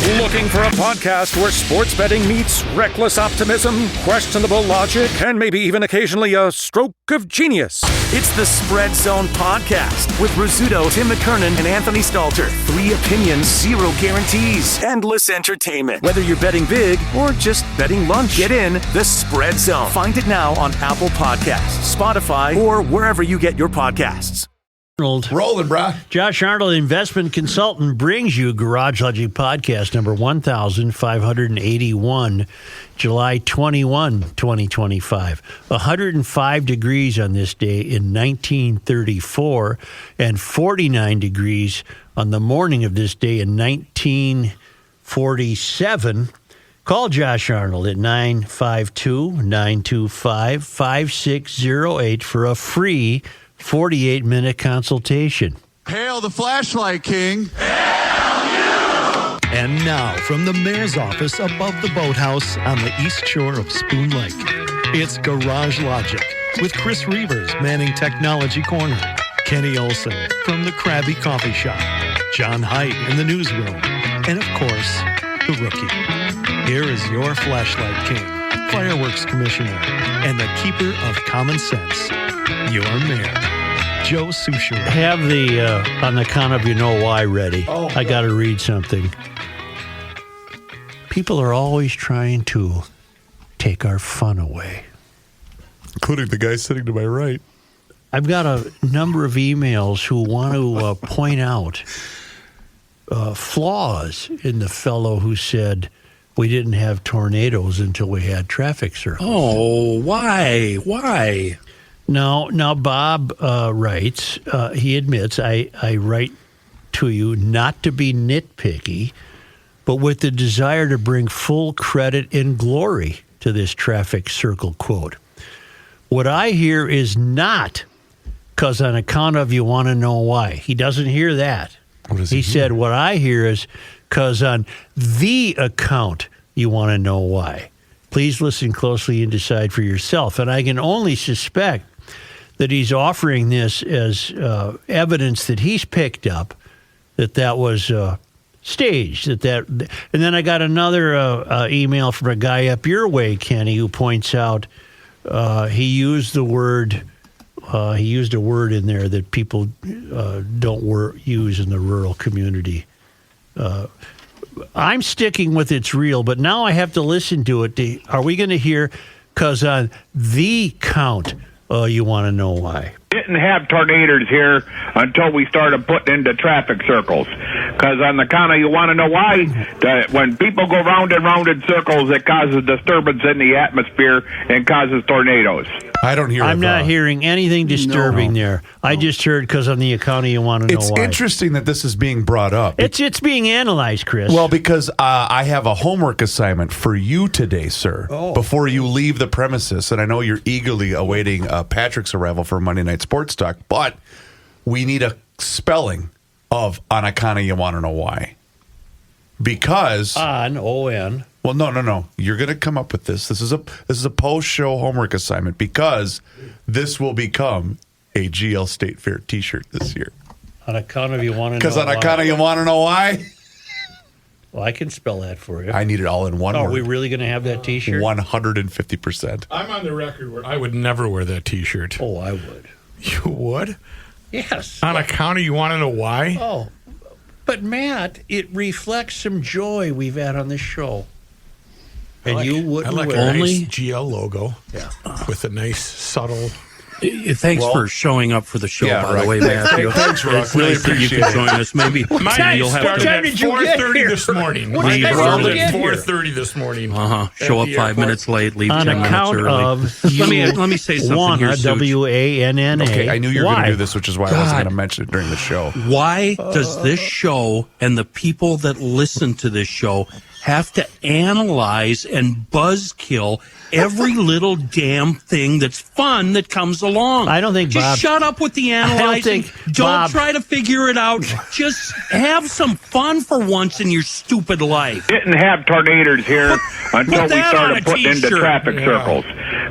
Looking for a podcast where sports betting meets reckless optimism, questionable logic, and maybe even occasionally a stroke of genius? It's the Spread Zone Podcast with Rizzuto, Tim McKernan, and Anthony Stalter. 3 opinions, 0 guarantees. Endless entertainment. Whether you're betting big or just betting lunch, get in the Spread Zone. Find it now on Apple Podcasts, Spotify, or wherever you get your podcasts. Rolling, brah. Josh Arnold, investment consultant, brings you Garage Logic Podcast number 1581, July 21, 2025. 105 degrees on this day in 1934 and 49 degrees on the morning of this day in 1947. Call Josh Arnold at 952-925-5608 for a free 48-minute consultation. Hail the flashlight king. Hail you! And now, from the mayor's office above the boathouse on the east shore of Spoon Lake, it's Garage Logic with Chris Reavers manning Technology Corner, Kenny Olson from the Krabby Coffee Shop, John Heidt in the newsroom, and of course, the rookie. Here is your flashlight king, fireworks commissioner, and the keeper of common sense, your mayor, Joe Sushiro. Have the on the count of you know why ready. I got to read something. People are always trying to take our fun away. Including the guy sitting to my right. I've got a number of emails who want to point out flaws in the fellow who said we didn't have tornadoes until we had traffic circles. Oh, why? Why? Now Bob writes, he admits, I write to you not to be nitpicky, but with the desire to bring full credit and glory to this traffic circle quote. What I hear is not because on account of you want to know why. He doesn't hear that. What does he hear? said, what I hear is because on the account you want to know why. Please listen closely and decide for yourself. And I can only suspect that he's offering this as evidence that he's picked up, that was staged. And then I got another email from a guy up your way, Kenny, who points out he used a word in there that people don't use in the rural community. I'm sticking with it's real, but now I have to listen to it. Are we going to hear, because on the count, you want to know why? Didn't have tornadoes here until we started putting into traffic circles. Because on the count of you want to know why, when people go round and round in circles, it causes disturbance in the atmosphere and causes tornadoes. I don't hear. I'm not hearing anything disturbing there. I just heard because on the account of you want to know why. It's interesting that this is being brought up. It's being analyzed, Chris. Well, because I have a homework assignment for you today, sir, before you leave the premises. And I know you're eagerly awaiting Patrick's arrival for Monday Night Sports Talk, but we need a spelling of on account of you want to know why. Because on O-N. Well, no. You're going to come up with this. This is a post-show homework assignment because this will become a GL State Fair T-shirt this year. On account of you want to know why. Because on account of you want to know why. Well, I can spell that for you. I need it all in one word. Are we really going to have that T-shirt? 150%. I'm on the record where I would never wear that T-shirt. Oh, I would. You would? Yes. On account of you want to know why? Oh, but Matt, it reflects some joy we've had on this show. And you wouldn't I like wear a nice GL logo with a nice subtle... Thanks for showing up for the show, by the way, Matthew. Thanks, Rock. It's Really nice that you appreciate can it. join us. Maybe My night you'll have started to at 4:30 this morning. What time did you started get at here? 4:30 this morning. show up at the 5 airport. minutes late, leave On 10 minutes account early. of let me say something here, Such. W-A-N-N-A. Okay, I knew you were going Why? to do this, which is why I wasn't going to mention it during the show. Why does this show and the people that listen to this show have to analyze and buzzkill every little damn thing that's fun that comes along? I don't think Just Bob... shut up with the analyzing. Don't Bob- try to figure it out. Just have some fun for once in your stupid life. Didn't have tornadoes here until Put we that on a started putting into T-shirt. traffic circles.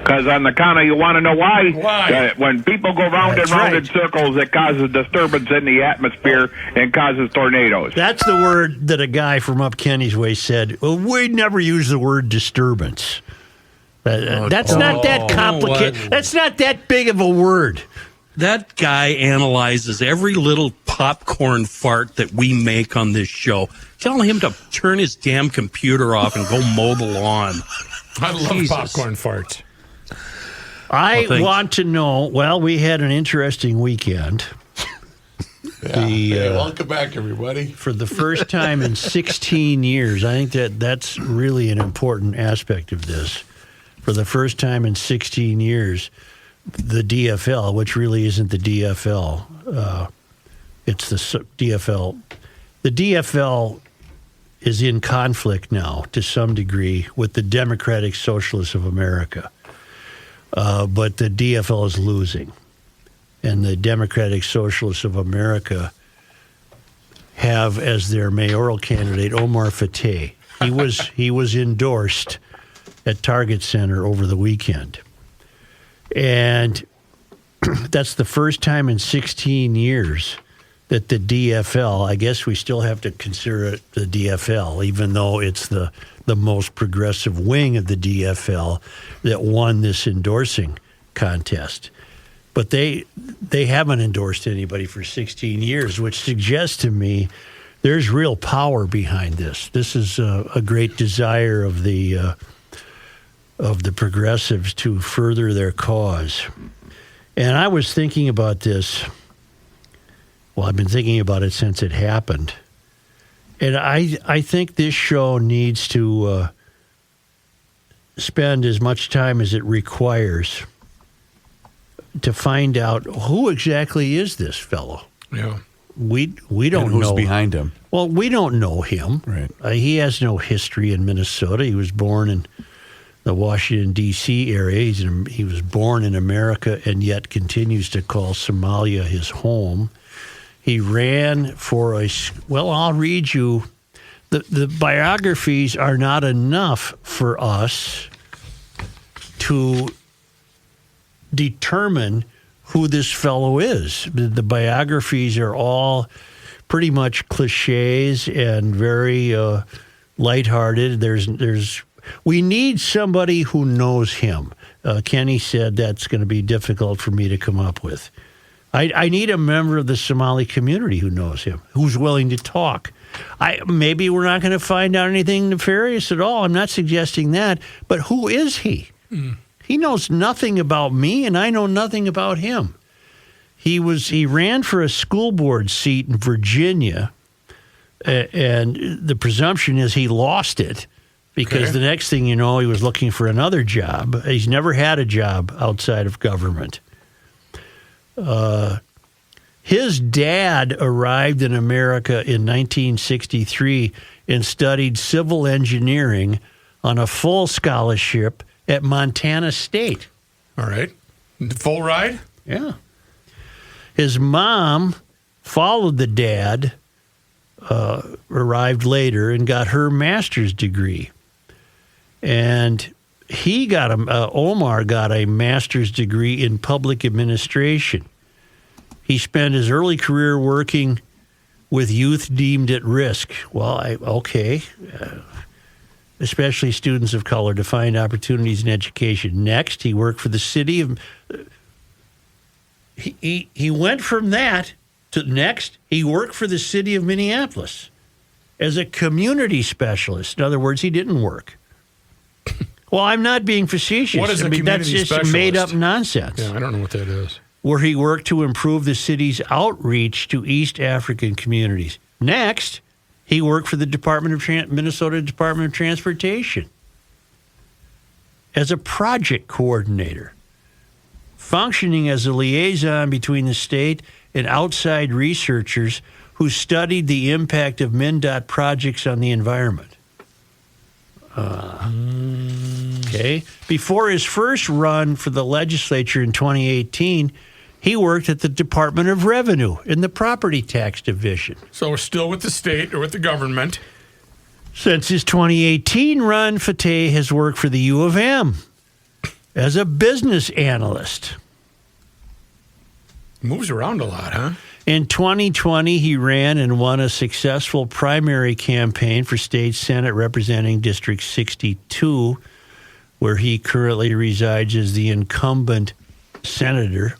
Because on the counter, you want to know why? Why? When people go round and round in circles, it causes disturbance in the atmosphere and causes tornadoes. That's the word that a guy from up Kenny's Way said. Well, we never use the word disturbance. That's not that complicated. That's not that big of a word. That guy analyzes every little popcorn fart that we make on this show. Tell him to turn his damn computer off and go mow the lawn. I love popcorn farts. I want to know. Well, we had an interesting weekend. Welcome back, everybody. For the first time in 16 years, I think that's really an important aspect of this. For the first time in 16 years, the DFL, which really isn't the DFL, it's the DFL. The DFL is in conflict now, to some degree, with the Democratic Socialists of America. But the DFL is losing. And the Democratic Socialists of America have as their mayoral candidate Omar Fateh. He was endorsed at Target Center over the weekend. And that's the first time in 16 years that the DFL, I guess we still have to consider it the DFL, even though it's the most progressive wing of the DFL that won this endorsing contest. But they haven't endorsed anybody for 16 years, which suggests to me there's real power behind this. This is a great desire of the progressives to further their cause. And I was thinking about this. Well, I've been thinking about it since it happened. And I think this show needs to spend as much time as it requires to find out who exactly is this fellow. Yeah. We don't know. Who's behind him? Well, we don't know him. Right. He has no history in Minnesota. He was born in the Washington, D.C. area. He was born in America and yet continues to call Somalia his home. He ran for I'll read you. The biographies are not enough for us to determine who this fellow is. The biographies are all pretty much cliches and very lighthearted. We need somebody who knows him. Kenny said that's going to be difficult for me to come up with. I need a member of the Somali community who knows him, who's willing to talk. Maybe we're not going to find out anything nefarious at all. I'm not suggesting that. But who is he? He knows nothing about me, and I know nothing about him. He ran for a school board seat in Virginia, and the presumption is he lost it because the next thing you know, he was looking for another job. He's never had a job outside of government. His dad arrived in America in 1963 and studied civil engineering on a full scholarship at Montana State. All right. Full ride? Yeah. His mom followed the dad, arrived later, and got her master's degree. And Omar got a master's degree in public administration. He spent his early career working with youth deemed at risk. Well, especially students of color, to find opportunities in education. Next, he worked for the city of... He went from that to next, he worked for the city of Minneapolis as a community specialist. In other words, he didn't work. Well, I'm not being facetious. What is a community that's just specialist? made-up nonsense. Yeah, I don't know what that is. Where he worked to improve the city's outreach to East African communities. Next, he worked for the Minnesota Department of Transportation as a project coordinator, functioning as a liaison between the state and outside researchers who studied the impact of MnDOT projects on the environment. Okay. Before his first run for the legislature in 2018, he worked at the Department of Revenue in the Property Tax Division. So we're still with the state or with the government. Since his 2018 run, Fateh has worked for the U of M as a business analyst. Moves around a lot, huh? In 2020, he ran and won a successful primary campaign for state senate representing District 62, where he currently resides as the incumbent senator.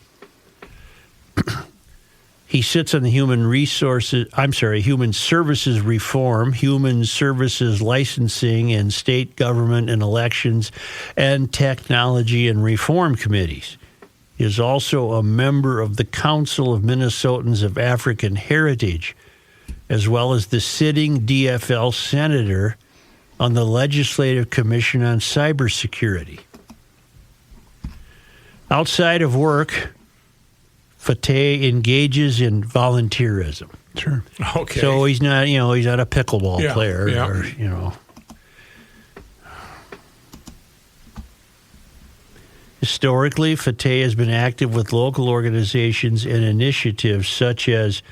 He sits on the Human Services Reform, Human Services Licensing, and State Government and Elections, and Technology and Reform Committees. He is also a member of the Council of Minnesotans of African Heritage, as well as the sitting DFL senator on the Legislative Commission on Cybersecurity. Outside of work, Fateh engages in volunteerism. Sure. Okay. So he's not, he's not a pickleball Yeah, player yeah. or. Historically, Fateh has been active with local organizations and initiatives such as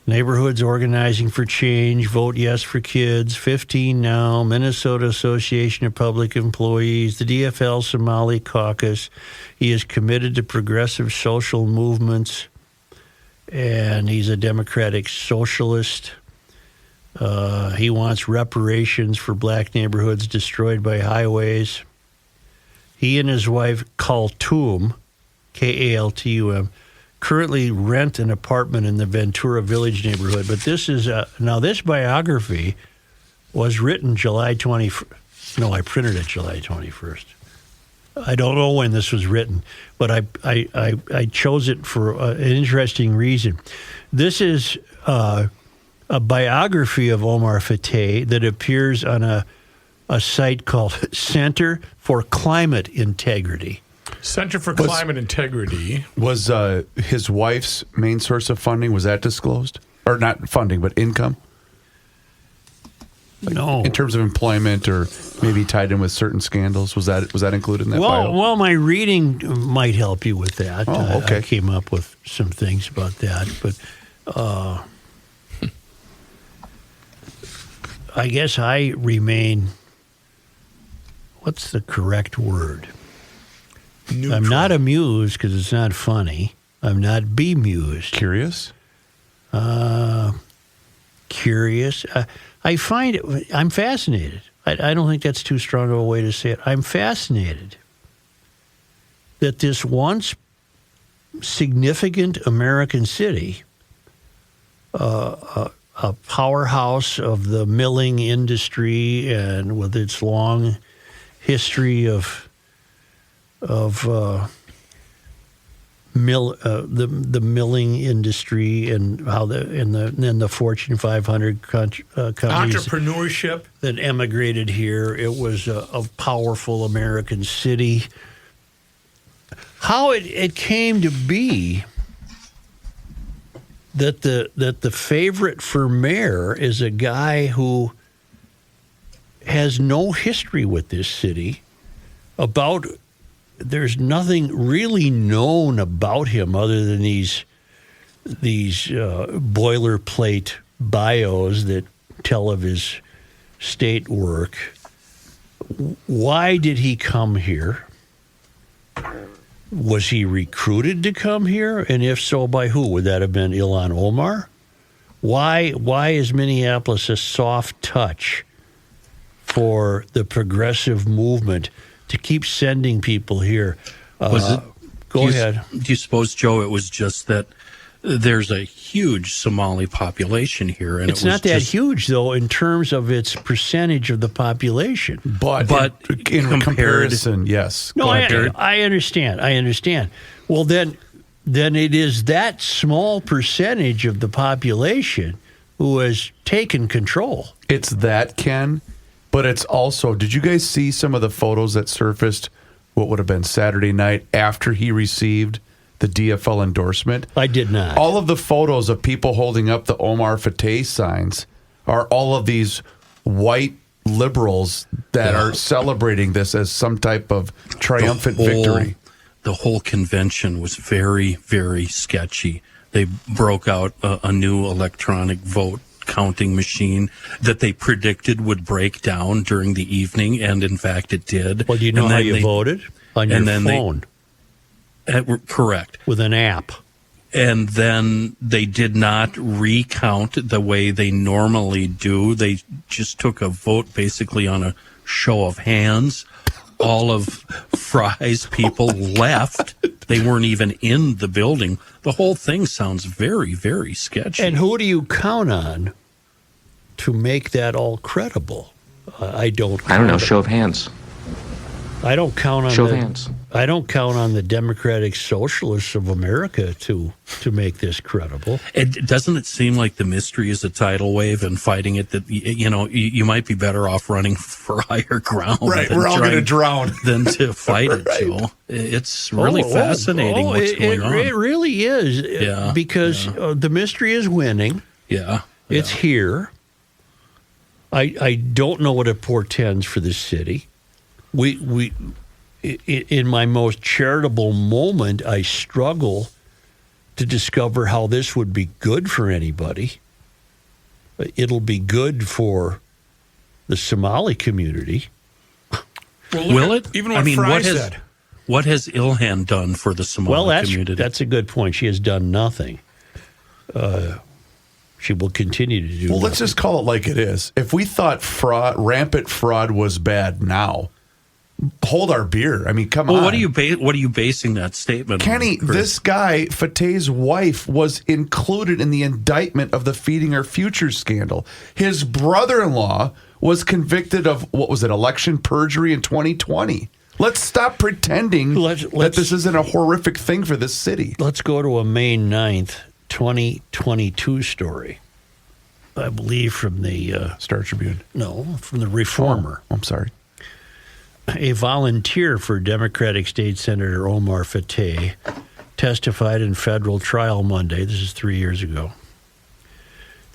Neighborhoods Organizing for Change, Vote Yes for Kids, 15 Now, Minnesota Association of Public Employees, the DFL Somali Caucus. He is committed to progressive social movements, and he's a democratic socialist. He wants reparations for black neighborhoods destroyed by highways. He and his wife, Kaltum, Kaltum, currently rent an apartment in the Ventura Village neighborhood. But this is now this biography was written July 21st. No, I printed it July 21st. I don't know when this was written, but I chose it for an interesting reason. This is a biography of Omar Fateh that appears on a site called Center for Climate Integrity. Center for Climate Integrity. Was his wife's main source of funding, was that disclosed? Or not funding, but income? No. In terms of employment or maybe tied in with certain scandals? Was that included in that bio? Well, my reading might help you with that. Oh, okay. I came up with some things about that. But I guess I remain, what's the correct word? Neutral. I'm not amused because it's not funny. I'm not bemused. Curious? Curious. I find it, I'm fascinated. I don't think that's too strong of a way to say it. I'm fascinated that this once significant American city, a powerhouse of the milling industry and with its long history of the milling industry and how the Fortune 500 companies Entrepreneurship that emigrated here. It was a powerful American city. How it came to be that the favorite for mayor is a guy who has no history with this city. There's nothing really known about him other than these boilerplate bios that tell of his state work. Why did he come here? Was he recruited to come here? And if so, by who? Would that have been Ilhan Omar? Why is Minneapolis a soft touch for the progressive movement to keep sending people here? Go ahead. Do you suppose, Joe, it was just that there's a huge Somali population here? And It's not that huge, though, in terms of its percentage of the population. But in comparison, yes. No, I understand. Well, then it is that small percentage of the population who has taken control. It's that, Ken, but it's also, did you guys see some of the photos that surfaced, what would have been Saturday night after he received the DFL endorsement? I did not. All of the photos of people holding up the Omar Fateh signs are all of these white liberals that are celebrating this as some type of triumphant victory. The whole convention was very, very sketchy. They broke out a new electronic vote counting machine that they predicted would break down during the evening, and in fact it did. Well, do you know how you voted? On your phone. Correct. With an app. And then they did not recount the way they normally do. They just took a vote basically on a show of hands. All of Fry's people left. They weren't even in the building. The whole thing sounds very, very sketchy. And who do you count on to make that all credible? I don't know. Show of hands. I don't count on show of hands. I don't count on the Democratic Socialists of America to make this credible. Doesn't it seem like the mystery is a tidal wave, and fighting it that you might be better off running for higher ground. Right, we're all going to drown than to fight it. So it's really fascinating what's going on. It really is. Yeah, because the mystery is winning. Yeah, it's here. I don't know what it portends for the city. We in my most charitable moment, I struggle to discover how this would be good for anybody. It'll be good for the Somali community. Well, will it? Even what Fry said. What has Ilhan done for the Somali community? That's a good point. She has done nothing. She will continue to do nothing. Let's just call it like it is. If we thought rampant fraud was bad now, hold our beer. I mean, come on. What are you basing that statement Kenny, on, this guy, Fateh's wife, was included in the indictment of the Feeding Our Future scandal. His brother-in-law was convicted of, election perjury in 2020. Let's stop pretending that this isn't a horrific thing for this city. Let's go to a May 9th, 2022 story. I believe from the Star Tribune. No, from the Reformer. Oh, I'm sorry. A volunteer for Democratic State Senator Omar Fateh testified in federal trial Monday, this is 3 years ago,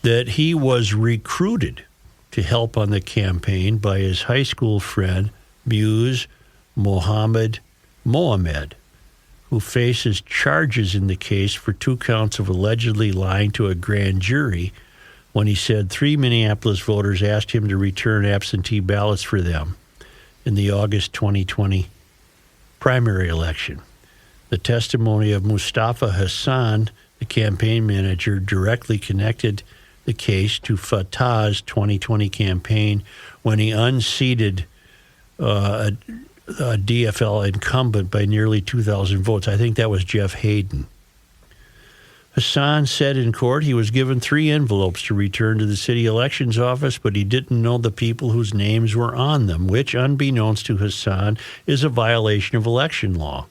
that he was recruited to help on the campaign by his high school friend, Muse Mohammed, who faces charges in the case for 2 counts of allegedly lying to a grand jury when he said 3 Minneapolis voters asked him to return absentee ballots for them in the August 2020 primary election. The testimony of Mustafa Hassan, the campaign manager, directly connected the case to Fatah's 2020 campaign when he unseated a DFL incumbent by nearly 2,000 votes. I think that was Jeff Hayden. Hassan said in court he was given 3 envelopes to return to the city elections office, but he didn't know the people whose names were on them, which, unbeknownst to Hassan, is a violation of election law.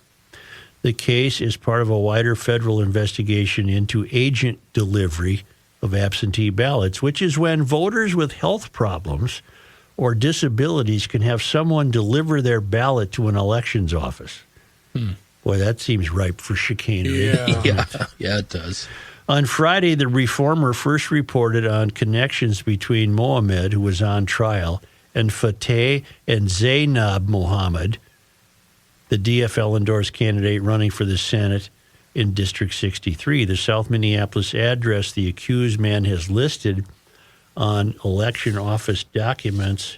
The case is part of a wider federal investigation into agent delivery of absentee ballots, which is when voters with health problems or disabilities can have someone deliver their ballot to an elections office. Boy, that seems ripe for chicanery. Yeah, it does. On Friday, the Reformer first reported on connections between Mohammed, who was on trial, and Fateh and Zainab Mohammed, the DFL-endorsed candidate running for the Senate in District 63. The South Minneapolis address the accused man has listed on election office documents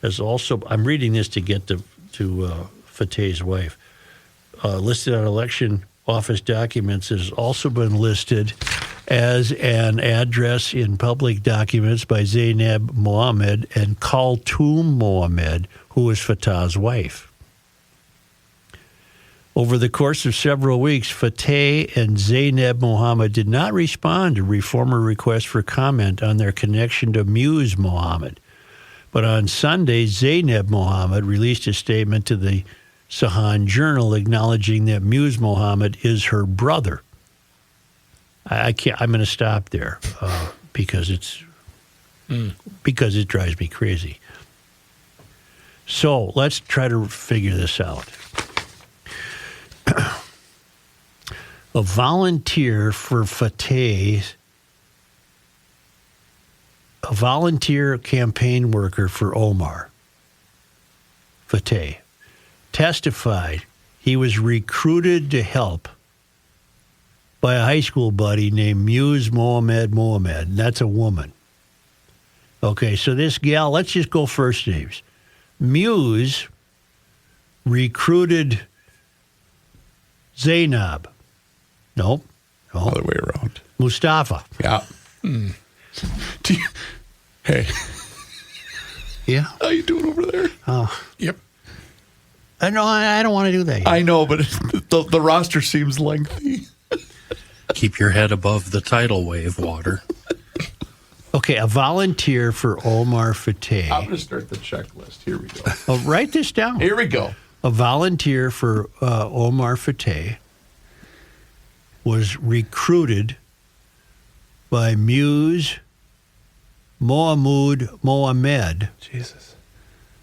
has also, I'm reading this to get to Fateh's wife, listed on election office documents has also been listed as an address in public documents by Zainab Mohammed and Kaltoum Mohammed, who is Fatah's wife. Over the course of several weeks, Fateh and Zainab Mohammed did not respond to Reformer requests for comment on their connection to Muse Mohammed. But on Sunday, Zainab Mohammed released a statement to the Sahan Journal acknowledging that Muse Mohammed is her brother. I'm going to stop there because it drives me crazy. So let's try to figure this out. A volunteer for Fateh, a volunteer campaign worker for Omar Fateh, testified he was recruited to help by a high school buddy named Muse Mohamed, and that's a woman. Okay, so this gal, let's just go first names. Muse recruited Zainab. Nope. No. Other way around. Mustafa. Yeah. Hey. Yeah. How you doing over there? Oh. Yep. No, I don't want to do that yet. I know, but the roster seems lengthy. Keep your head above the tidal wave water. Okay, a volunteer for Omar Fateh. I'm going to start the checklist. Here we go. Oh, write this down. Here we go. A volunteer for Omar Fateh was recruited by Muse Mohamed, Jesus,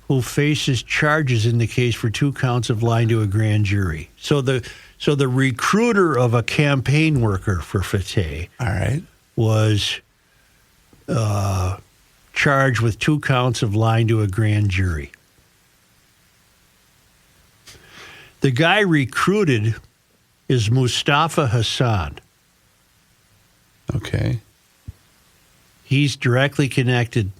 who faces charges in the case for 2 counts of lying to a grand jury. So the recruiter of a campaign worker for Fateh, all right, was charged with 2 counts of lying to a grand jury. The guy recruited is Mustafa Hassan. Okay. He's directly connected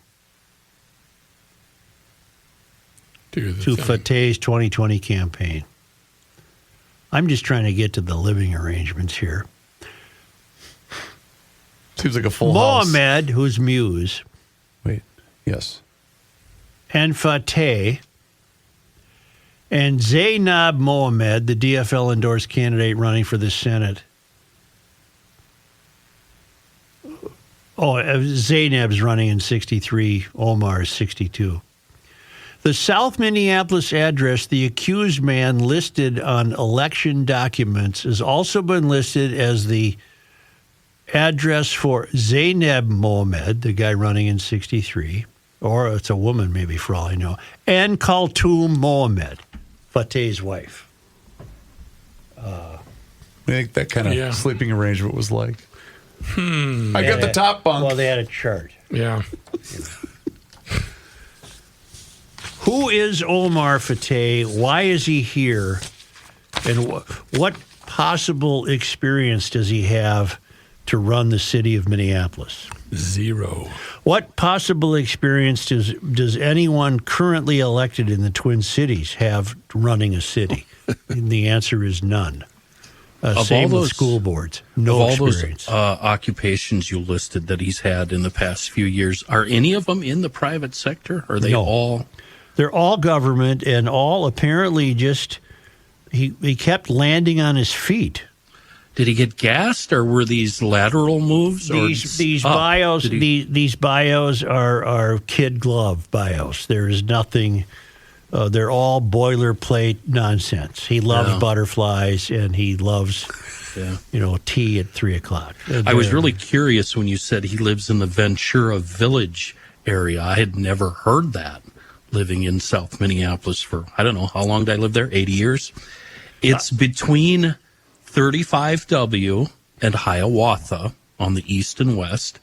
to Fateh's 2020 campaign. I'm just trying to get to the living arrangements here. Seems like a full house. Mohamed, who's Muse, Wait. Yes. and Fateh, and Zainab Mohamed, the DFL-endorsed candidate running for the Senate. Oh, Zainab's running in 63, Omar is 62. The South Minneapolis address the accused man listed on election documents has also been listed as the address for Zainab Mohamed, the guy running in 63, or it's a woman maybe for all I know, and Khaltoum Mohamed, Fateh's wife. I think that kind of sleeping arrangement was like. I got the top bunk. Well, they had a chart. Yeah. Who is Omar Fateh? Why is he here? And what possible experience does he have to run the city of Minneapolis? 0. What possible experience does anyone currently elected in the Twin Cities have running a city? And the answer is none. Same with school boards. No experience. Of all those occupations you listed that he's had in the past few years, are any of them in the private sector? Are they all? They're all government, and all apparently just he kept landing on his feet. Did he get gassed, or were these lateral moves? These bios are kid glove bios. There is nothing. They're all boilerplate nonsense. He loves butterflies, and he loves tea at 3:00. I was really curious when you said he lives in the Ventura Village area. I had never heard that. Living in South Minneapolis for, I don't know, how long did I live there? 80 years? It's between 35W and Hiawatha on the east and west,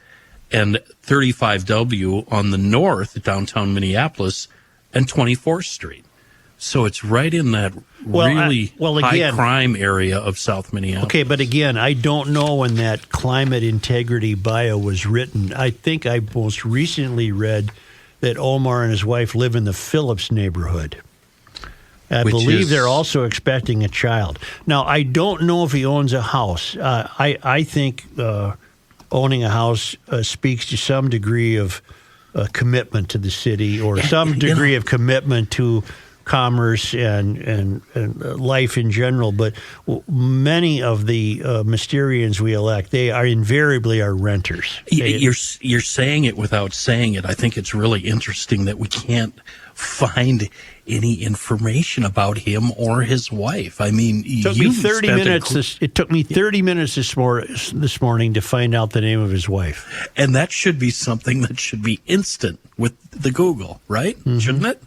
and 35W on the north, downtown Minneapolis, and 24th Street. So it's right in that high crime area of South Minneapolis. Okay, but again, I don't know when that climate integrity bio was written. I think I most recently read that Omar and his wife live in the Phillips neighborhood. I believe they're also expecting a child. Now, I don't know if he owns a house. I think owning a house speaks to some degree of commitment to the city, or some degree of commitment to commerce and life in general. But many of the Mysterians we elect, they are invariably are renters. You're saying it without saying it. I think it's really interesting that we can't find any information about him or his wife. I mean, it took me 30 minutes. It took me 30 minutes this morning to find out the name of his wife. And that should be something that should be instant with the Google, right? Mm-hmm. Shouldn't it?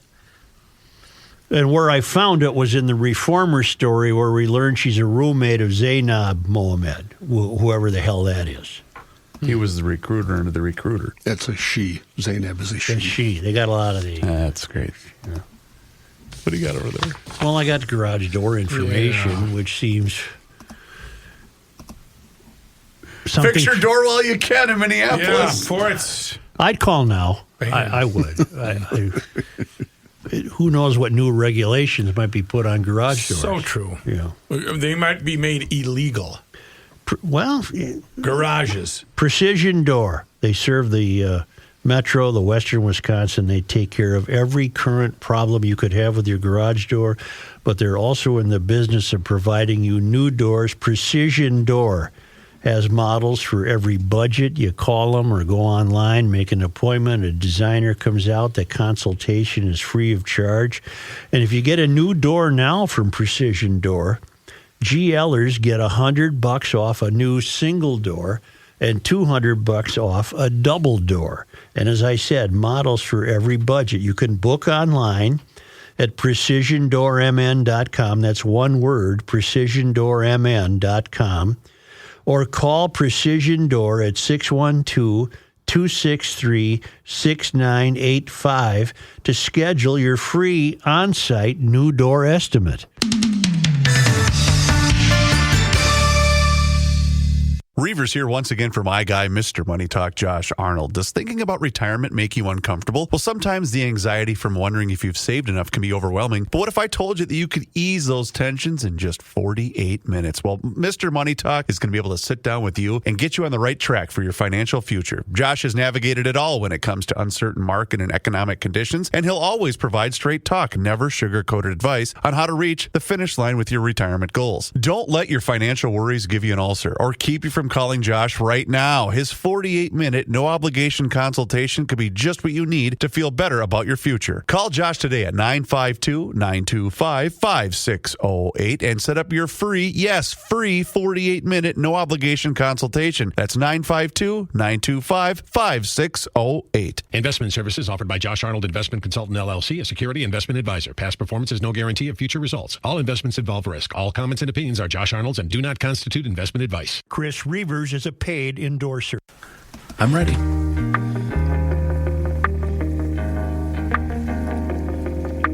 And where I found it was in the Reformer story, where we learned she's a roommate of Zainab Mohamed, whoever the hell that is. He was the recruiter under the recruiter. That's a she. Zainab is a she. That's she. They got a lot of these. That's great. Yeah. What do you got over there? Well, I got garage door information, which seems something. Fix your door while you can in Yeah, Minneapolis. before it's I'd call now. I would. Who knows what new regulations might be put on garage doors? so true. Yeah. They might be made illegal. Well, Garages. Precision Door. They serve the Metro, the Western Wisconsin. They take care of every current problem you could have with your garage door, but they're also in the business of providing you new doors. Precision Door has models for every budget. You call them or go online, make an appointment. A designer comes out. The consultation is free of charge. And if you get a new door now from Precision Door, GLers get $100 off a new single door and $200 off a double door. And as I said, models for every budget. You can book online at precisiondoormn.com. That's one word, precisiondoormn.com. Or call Precision Door at 612-263-6985 to schedule your free on-site new door estimate. Reavers here once again for my guy, Mr. Money Talk, Josh Arnold. Does thinking about retirement make you uncomfortable? Well, sometimes the anxiety from wondering if you've saved enough can be overwhelming. But what if I told you that you could ease those tensions in just 48 minutes? Well, Mr. Money Talk is going to be able to sit down with you and get you on the right track for your financial future. Josh has navigated it all when it comes to uncertain market and economic conditions, and he'll always provide straight talk, never sugar-coated advice on how to reach the finish line with your retirement goals. Don't let your financial worries give you an ulcer or keep you from calling Josh right now. His 48-minute, no-obligation consultation could be just what you need to feel better about your future. Call Josh today at 952-925-5608 and set up your free 48-minute, no-obligation consultation. That's 952-925-5608. Investment services offered by Josh Arnold Investment Consultant, LLC, a security investment advisor. Past performance is no guarantee of future results. All investments involve risk. All comments and opinions are Josh Arnold's and do not constitute investment advice. Chris Reavers is a paid endorser. I'm ready.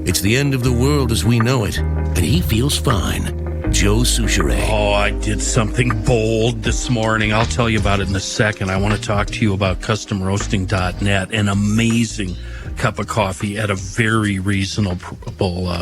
It's the end of the world as we know it, and he feels fine. Joe Souchere. Oh, I did something bold this morning. I'll tell you about it in a second. I want to talk to you about customroasting.net, an amazing cup of coffee at a very reasonable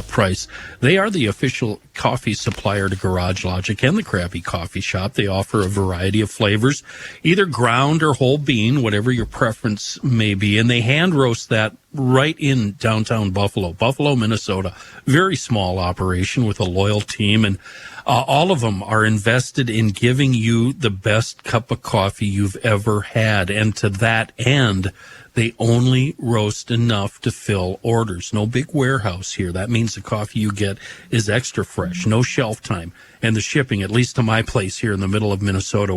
price. They are the official coffee supplier to Garage Logic and the Krabby Coffee Shop. They offer a variety of flavors, either ground or whole bean, whatever your preference may be. And they hand roast that right in downtown Buffalo, Minnesota. Very small operation with a loyal team. And all of them are invested in giving you the best cup of coffee you've ever had. And to that end, they only roast enough to fill orders. No big warehouse here. That means the coffee you get is extra fresh, no shelf time. And the shipping, at least to my place here in the middle of Minnesota, I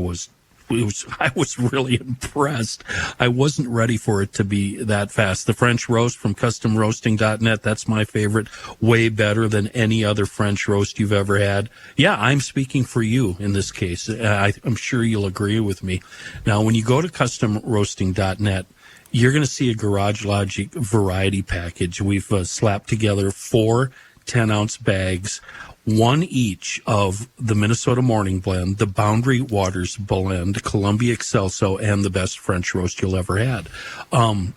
was really impressed. I wasn't ready for it to be that fast. The French roast from customroasting.net, that's my favorite. Way better than any other French roast you've ever had. Yeah, I'm speaking for you in this case. I'm sure you'll agree with me. Now, when you go to customroasting.net, you're going to see a Garage Logic variety package. We've slapped together 4 10-ounce bags, one each of the Minnesota Morning Blend, the Boundary Waters Blend, Columbia Excelso, and the best French roast you'll ever had. And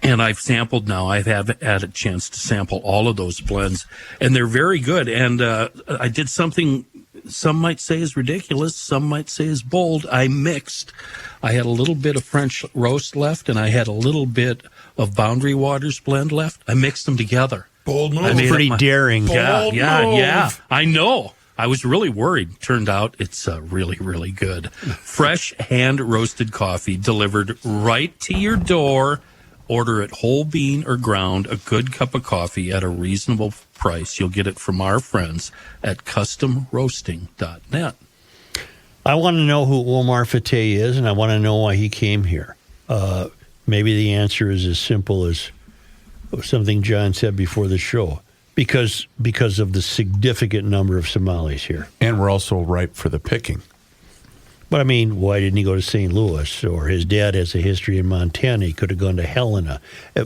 I've sampled now. I've had a chance to sample all of those blends, and they're very good. And I did something some might say is ridiculous, some might say is bold. I mixed. I had a little bit of French roast left, and I had a little bit of Boundary Waters blend left. I mixed them together. Bold move. That's pretty daring. Yeah. I know. I was really worried. Turned out it's really, really good. Fresh hand-roasted coffee delivered right to your door. Order it whole bean or ground, a good cup of coffee at a reasonable price. You'll get it from our friends at customroasting.net. I want to know who Omar Fateh is, and I want to know why he came here. Maybe the answer is as simple as something John said before the show. Because of the significant number of Somalis here. And we're also ripe for the picking. But, I mean, why didn't he go to St. Louis? Or his dad has a history in Montana. He could have gone to Helena.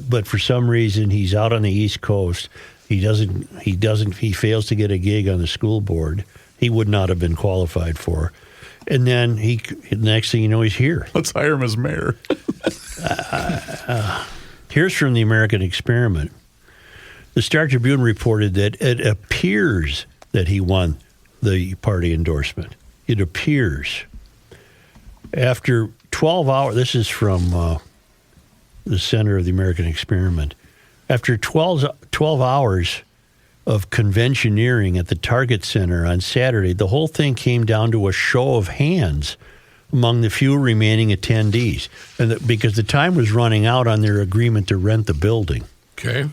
But for some reason, he's out on the East Coast. He fails to get a gig on the school board. He would not have been qualified for. And then the next thing you know, he's here. Let's hire him as mayor. Here's from the American Experiment. The Star Tribune reported that it appears that he won the party endorsement. It appears. After 12 hours, this is from the center of the American Experiment. After 12 hours of conventioneering at the Target Center on Saturday, the whole thing came down to a show of hands among the few remaining attendees, and because the time was running out on their agreement to rent the building. Okay,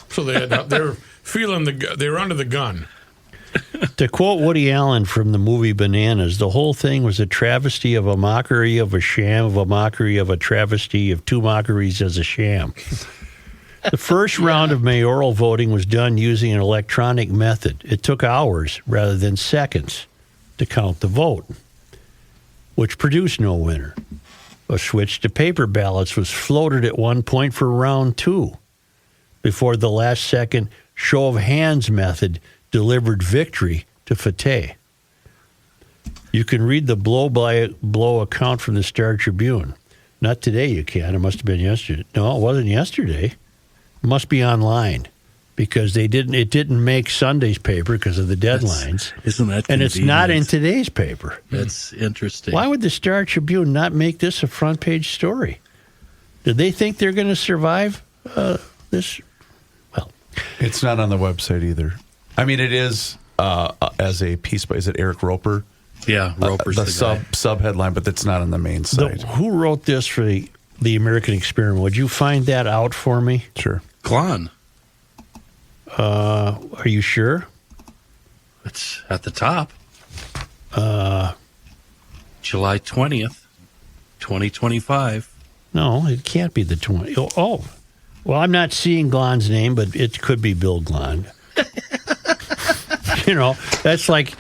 so they're feeling they were under the gun. To quote Woody Allen from the movie Bananas, the whole thing was a travesty of a mockery of a sham of a mockery of a travesty of two mockeries as a sham. The first round of mayoral voting was done using an electronic method. It took hours rather than seconds to count the vote, which produced no winner. A switch to paper ballots was floated at one point for round 2 before the last second show of hands method delivered victory to Fateh. You can read the blow-by-blow account from the Star Tribune. Not today you can. It must have been yesterday. No, it wasn't yesterday. It must be online because it didn't make Sunday's paper because of the deadlines. Isn't that and it's not in today's paper. That's interesting. Why would the Star Tribune not make this a front-page story? Did they think they're going to survive this? Well, it's not on the website either. I mean, it is as a piece by, is it Eric Roper? Yeah, Roper's the sub headline, but that's not on the main site. Who wrote this for the American Experiment? Would you find that out for me? Sure. Glahn. Are you sure? It's at the top. July 20th, 2025. No, it can't be the 20th. Oh. Well, I'm not seeing Glahn's name, but it could be Bill Glahn. That's like,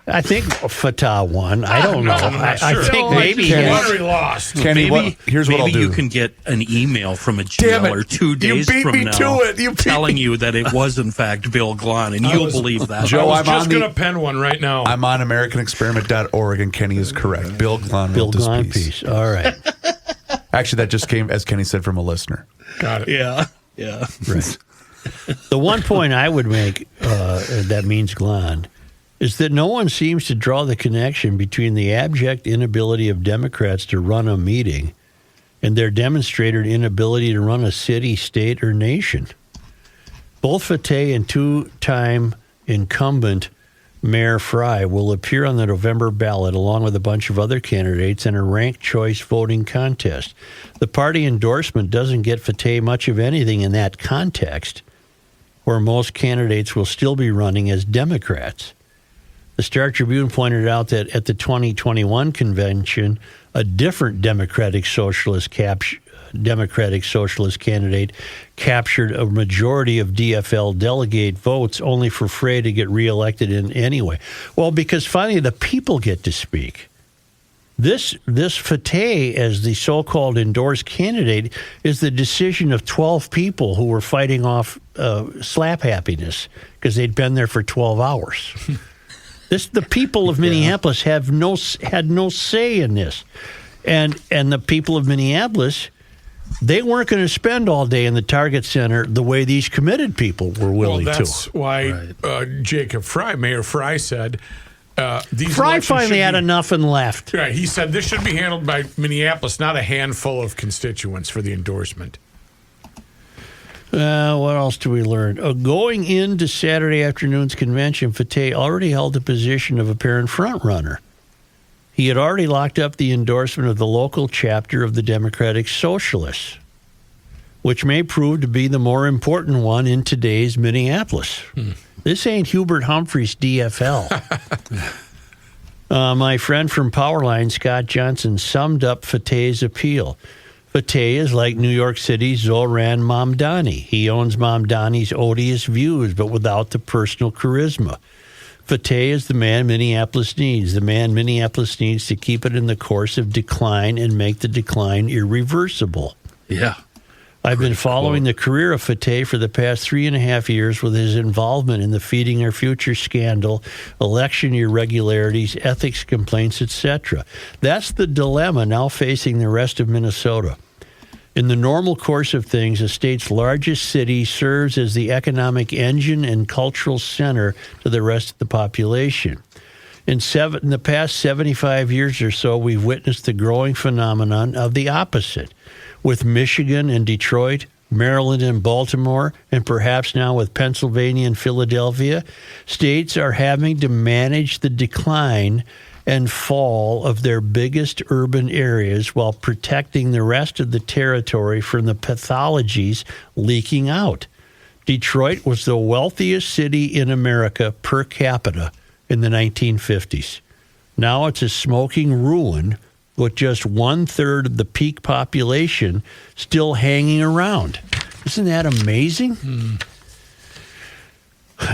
I think Fateh won. I don't know. I think maybe he lost. Kenny, here's what I'll do. Maybe you can get an email from a jailer 2 days from now telling you that it was, in fact, Bill Glahn, and you'll believe that. Joe, I'm just going to pen one right now. I'm on AmericanExperiment.org, and Kenny is correct. Bill Glahn Bill wrote this Glahn piece. Piece. All right. Actually, that just came, as Kenny said, from a listener. Got it. Yeah. Right. The one point I would make, that means Glahn, is that no one seems to draw the connection between the abject inability of Democrats to run a meeting and their demonstrated inability to run a city, state, or nation. Both Fateh and two-time incumbent Mayor Fry will appear on the November ballot along with a bunch of other candidates in a ranked choice voting contest. The party endorsement doesn't get Fateh much of anything in that context, where most candidates will still be running as Democrats. The Star Tribune pointed out that at the 2021 convention, a different Democratic Socialist candidate captured a majority of DFL delegate votes, only for Frey to get reelected in anyway. Well, because finally the people get to speak. This Fateh, as the so-called endorsed candidate, is the decision of 12 people who were fighting off slap happiness because they'd been there for 12 hours. The people of Minneapolis had no say in this, and the people of Minneapolis, they weren't going to spend all day in the Target Center the way these committed people were willing to. That's why Jacob Fry, Mayor Fry, said these Fry finally had enough and left. Right, he said this should be handled by Minneapolis, not a handful of constituents for the endorsement. What else do we learn? Going into Saturday afternoon's convention, Fateh already held the position of apparent frontrunner. He had already locked up the endorsement of the local chapter of the Democratic Socialists, which may prove to be the more important one in today's Minneapolis. This ain't Hubert Humphrey's DFL. My friend from Powerline, Scott Johnson, summed up Fateh's appeal. Fateh is like New York City's Zohran Mamdani. He owns Mamdani's odious views, but without the personal charisma. Fateh is the man Minneapolis needs, the man Minneapolis needs to keep it in the course of decline and make the decline irreversible. Yeah. I've been following the career of Fateh for the past 3.5 years with his involvement in the Feeding Our Future scandal, election irregularities, ethics complaints, etc. That's the dilemma now facing the rest of Minnesota. In the normal course of things, the state's largest city serves as the economic engine and cultural center to the rest of the population. In the past 75 years or so, we've witnessed the growing phenomenon of the opposite. With Michigan and Detroit, Maryland and Baltimore, and perhaps now with Pennsylvania and Philadelphia, states are having to manage the decline and fall of their biggest urban areas while protecting the rest of the territory from the pathologies leaking out. Detroit was the wealthiest city in America per capita in the 1950s. Now it's a smoking ruin with just 1/3 of the peak population still hanging around. Isn't that amazing?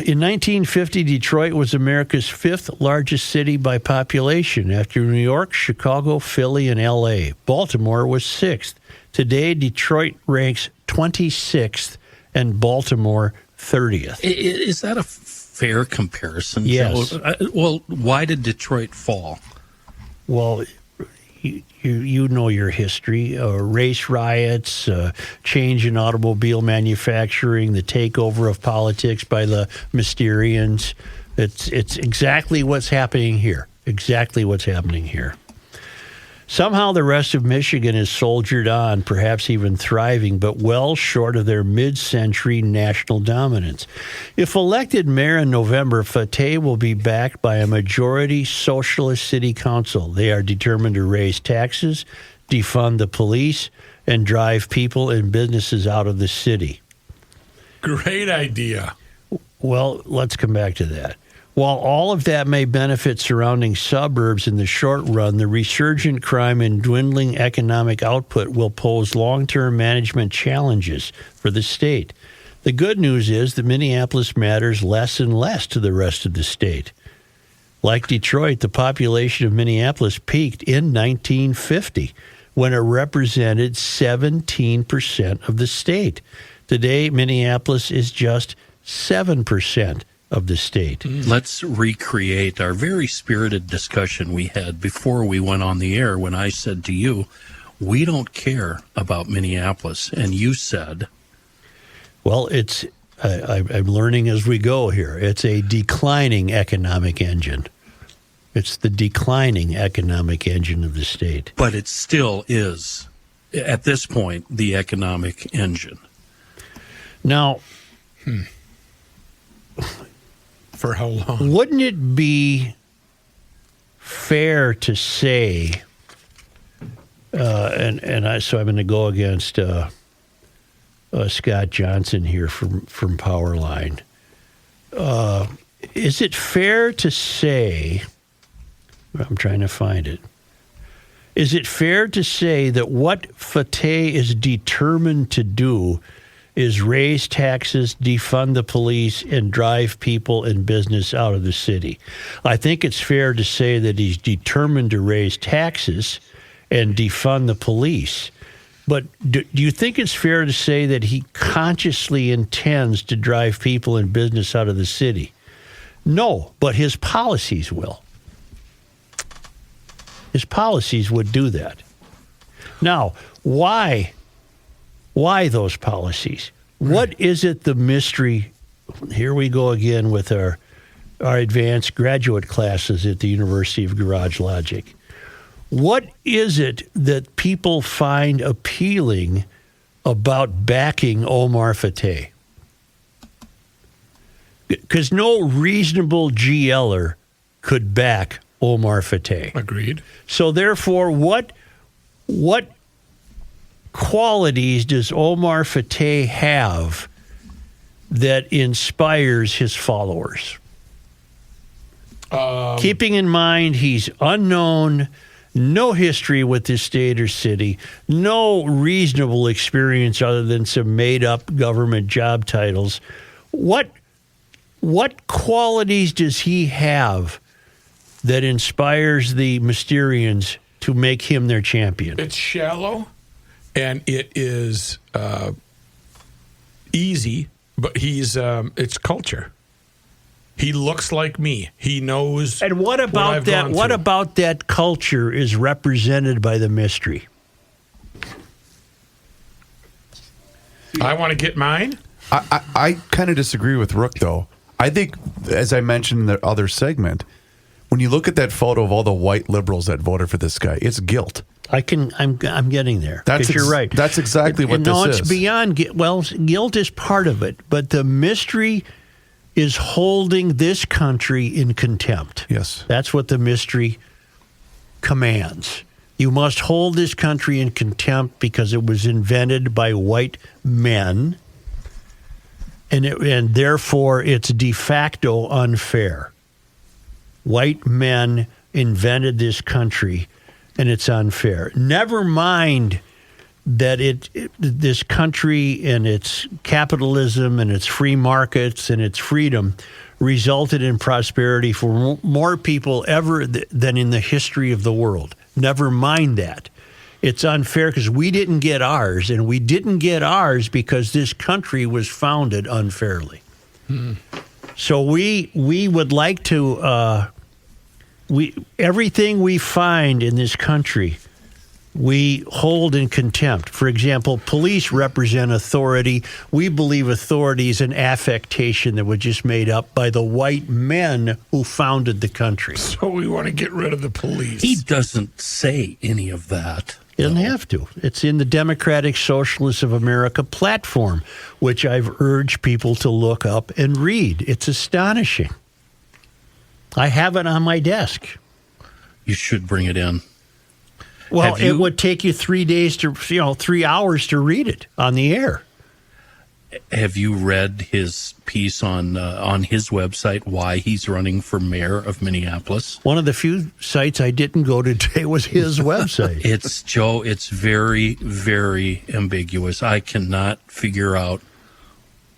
In 1950, Detroit was America's 5th largest city by population, after New York, Chicago, Philly, and L.A. Baltimore was 6th. Today, Detroit ranks 26th and Baltimore 30th. Is that a fair comparison, Yes. Joe? Well, why did Detroit fall? Well, you know your history, race riots, change in automobile manufacturing, the takeover of politics by the Mysterians. It's exactly what's happening here. Exactly what's happening here. Somehow the rest of Michigan is soldiered on, perhaps even thriving, but well short of their mid-century national dominance. If elected mayor in November, Fateh will be backed by a majority socialist city council. They are determined to raise taxes, defund the police, and drive people and businesses out of the city. Great idea. Well, let's come back to that. While all of that may benefit surrounding suburbs in the short run, the resurgent crime and dwindling economic output will pose long-term management challenges for the state. The good news is that Minneapolis matters less and less to the rest of the state. Like Detroit, the population of Minneapolis peaked in 1950 when it represented 17% of the state. Today, Minneapolis is just 7% of the state. Let's recreate our very spirited discussion we had before we went on the air when I said to you, we don't care about Minneapolis. And you said, well, I'm learning as we go here. It's a declining economic engine. It's the declining economic engine of the state. But it still is, at this point, the economic engine. Now, For how long? wouldn't it be fair to say, so I'm going to go against Scott Johnson here from Powerline. Is it fair to say, I'm trying to find it, is it fair to say that what Fateh is determined to do is raise taxes, defund the police, and drive people and business out of the city? I think it's fair to say that he's determined to raise taxes and defund the police. But do you think it's fair to say that he consciously intends to drive people and business out of the city? No, but his policies will. His policies would do that. Now, why those policies? What is it, the mystery? Here we go again with our advanced graduate classes at the University of Garage Logic. What is it that people find appealing about backing Omar Fateh? Because no reasonable GLer could back Omar Fateh. Agreed. So therefore, what qualities does Omar Fateh have that inspires his followers? Keeping in mind he's unknown, no history with this state or city, no reasonable experience other than some made-up government job titles. What qualities does he have that inspires the Mysterians to make him their champion? It's shallow. and it is easy, but it's culture. He looks like me. He knows. And what about that? What about that culture is represented by the mystery? I want to get mine. I kind of disagree with Rook, though. I think, as I mentioned in the other segment, when you look at that photo of all the white liberals that voted for this guy, it's guilt. I'm getting there. You're right. That's exactly what this is. No, it's beyond guilt. Well, guilt is part of it, but the mystery is holding this country in contempt. Yes. That's what the mystery commands. You must hold this country in contempt because it was invented by white men, and therefore it's de facto unfair. White men invented this country, and it's unfair. Never mind that this country and its capitalism and its free markets and its freedom resulted in prosperity for more people ever than in the history of the world. Never mind that. It's unfair because we didn't get ours, and we didn't get ours because this country was founded unfairly. So we would like to everything we find in this country, we hold in contempt. For example, police represent authority. We believe authority is an affectation that was just made up by the white men who founded the country. So we want to get rid of the police. He doesn't say any of that. He doesn't have to. It's in the Democratic Socialists of America platform, which I've urged people to look up and read. It's astonishing. I have it on my desk. You should bring it in. Well, it would take you 3 days 3 hours to read it on the air. Have you read his piece on his website, why he's running for mayor of Minneapolis? One of the few sites I didn't go to today was his website. It's very, very ambiguous. I cannot figure out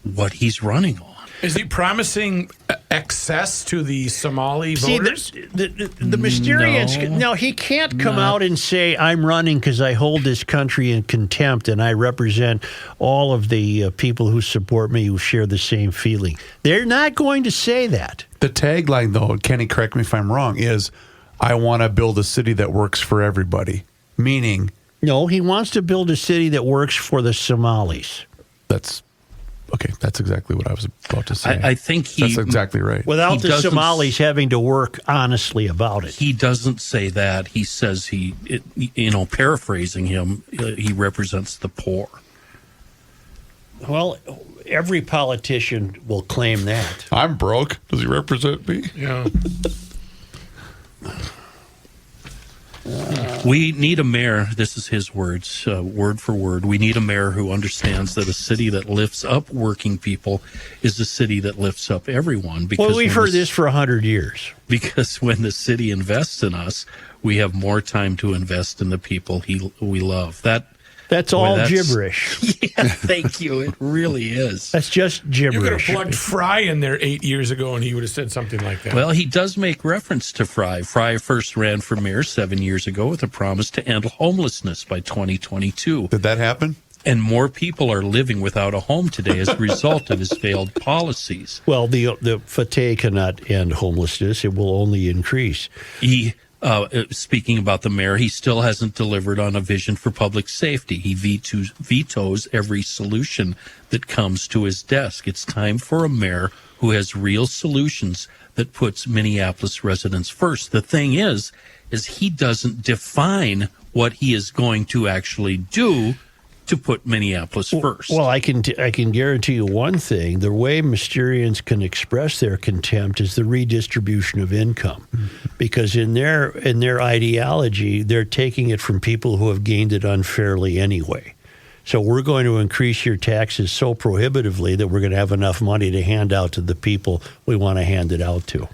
what he's running on. Is he promising access to the Somali voters? The Mysterians, no, he can't come out and say, I'm running because I hold this country in contempt and I represent all of the people who support me who share the same feeling. They're not going to say that. The tagline, though, Kenny, correct me if I'm wrong, is, I want to build a city that works for everybody. Meaning... No, he wants to build a city that works for the Somalis. Okay, that's exactly what I was about to say. I think that's exactly right. Without the Somalis having to work honestly about it. He doesn't say that. He says paraphrasing him, he represents the poor. Well, every politician will claim that. I'm broke. Does he represent me? Yeah. We need a mayor, this is his words, word for word. We need a mayor who understands that a city that lifts up working people is a city that lifts up everyone. Well, we've heard this for 100 years. Because when the city invests in us, we have more time to invest in the people we love. That's gibberish. Yeah, thank you. It really is. That's just gibberish. You could have plugged Fry in there 8 years ago, and he would have said something like that. Well, he does make reference to Fry. Fry first ran for mayor 7 years ago with a promise to end homelessness by 2022. Did that happen? And more people are living without a home today as a result of his failed policies. Well, the Fateh cannot end homelessness. It will only increase. Speaking about the mayor, he still hasn't delivered on a vision for public safety. He vetoes every solution that comes to his desk. It's time for a mayor who has real solutions that puts Minneapolis residents first. The thing is he doesn't define what he is going to actually do to put Minneapolis first. Well, I can guarantee you one thing. The way Mysterians can express their contempt is the redistribution of income. Because in their ideology, they're taking it from people who have gained it unfairly anyway. So we're going to increase your taxes so prohibitively that we're going to have enough money to hand out to the people we want to hand it out to.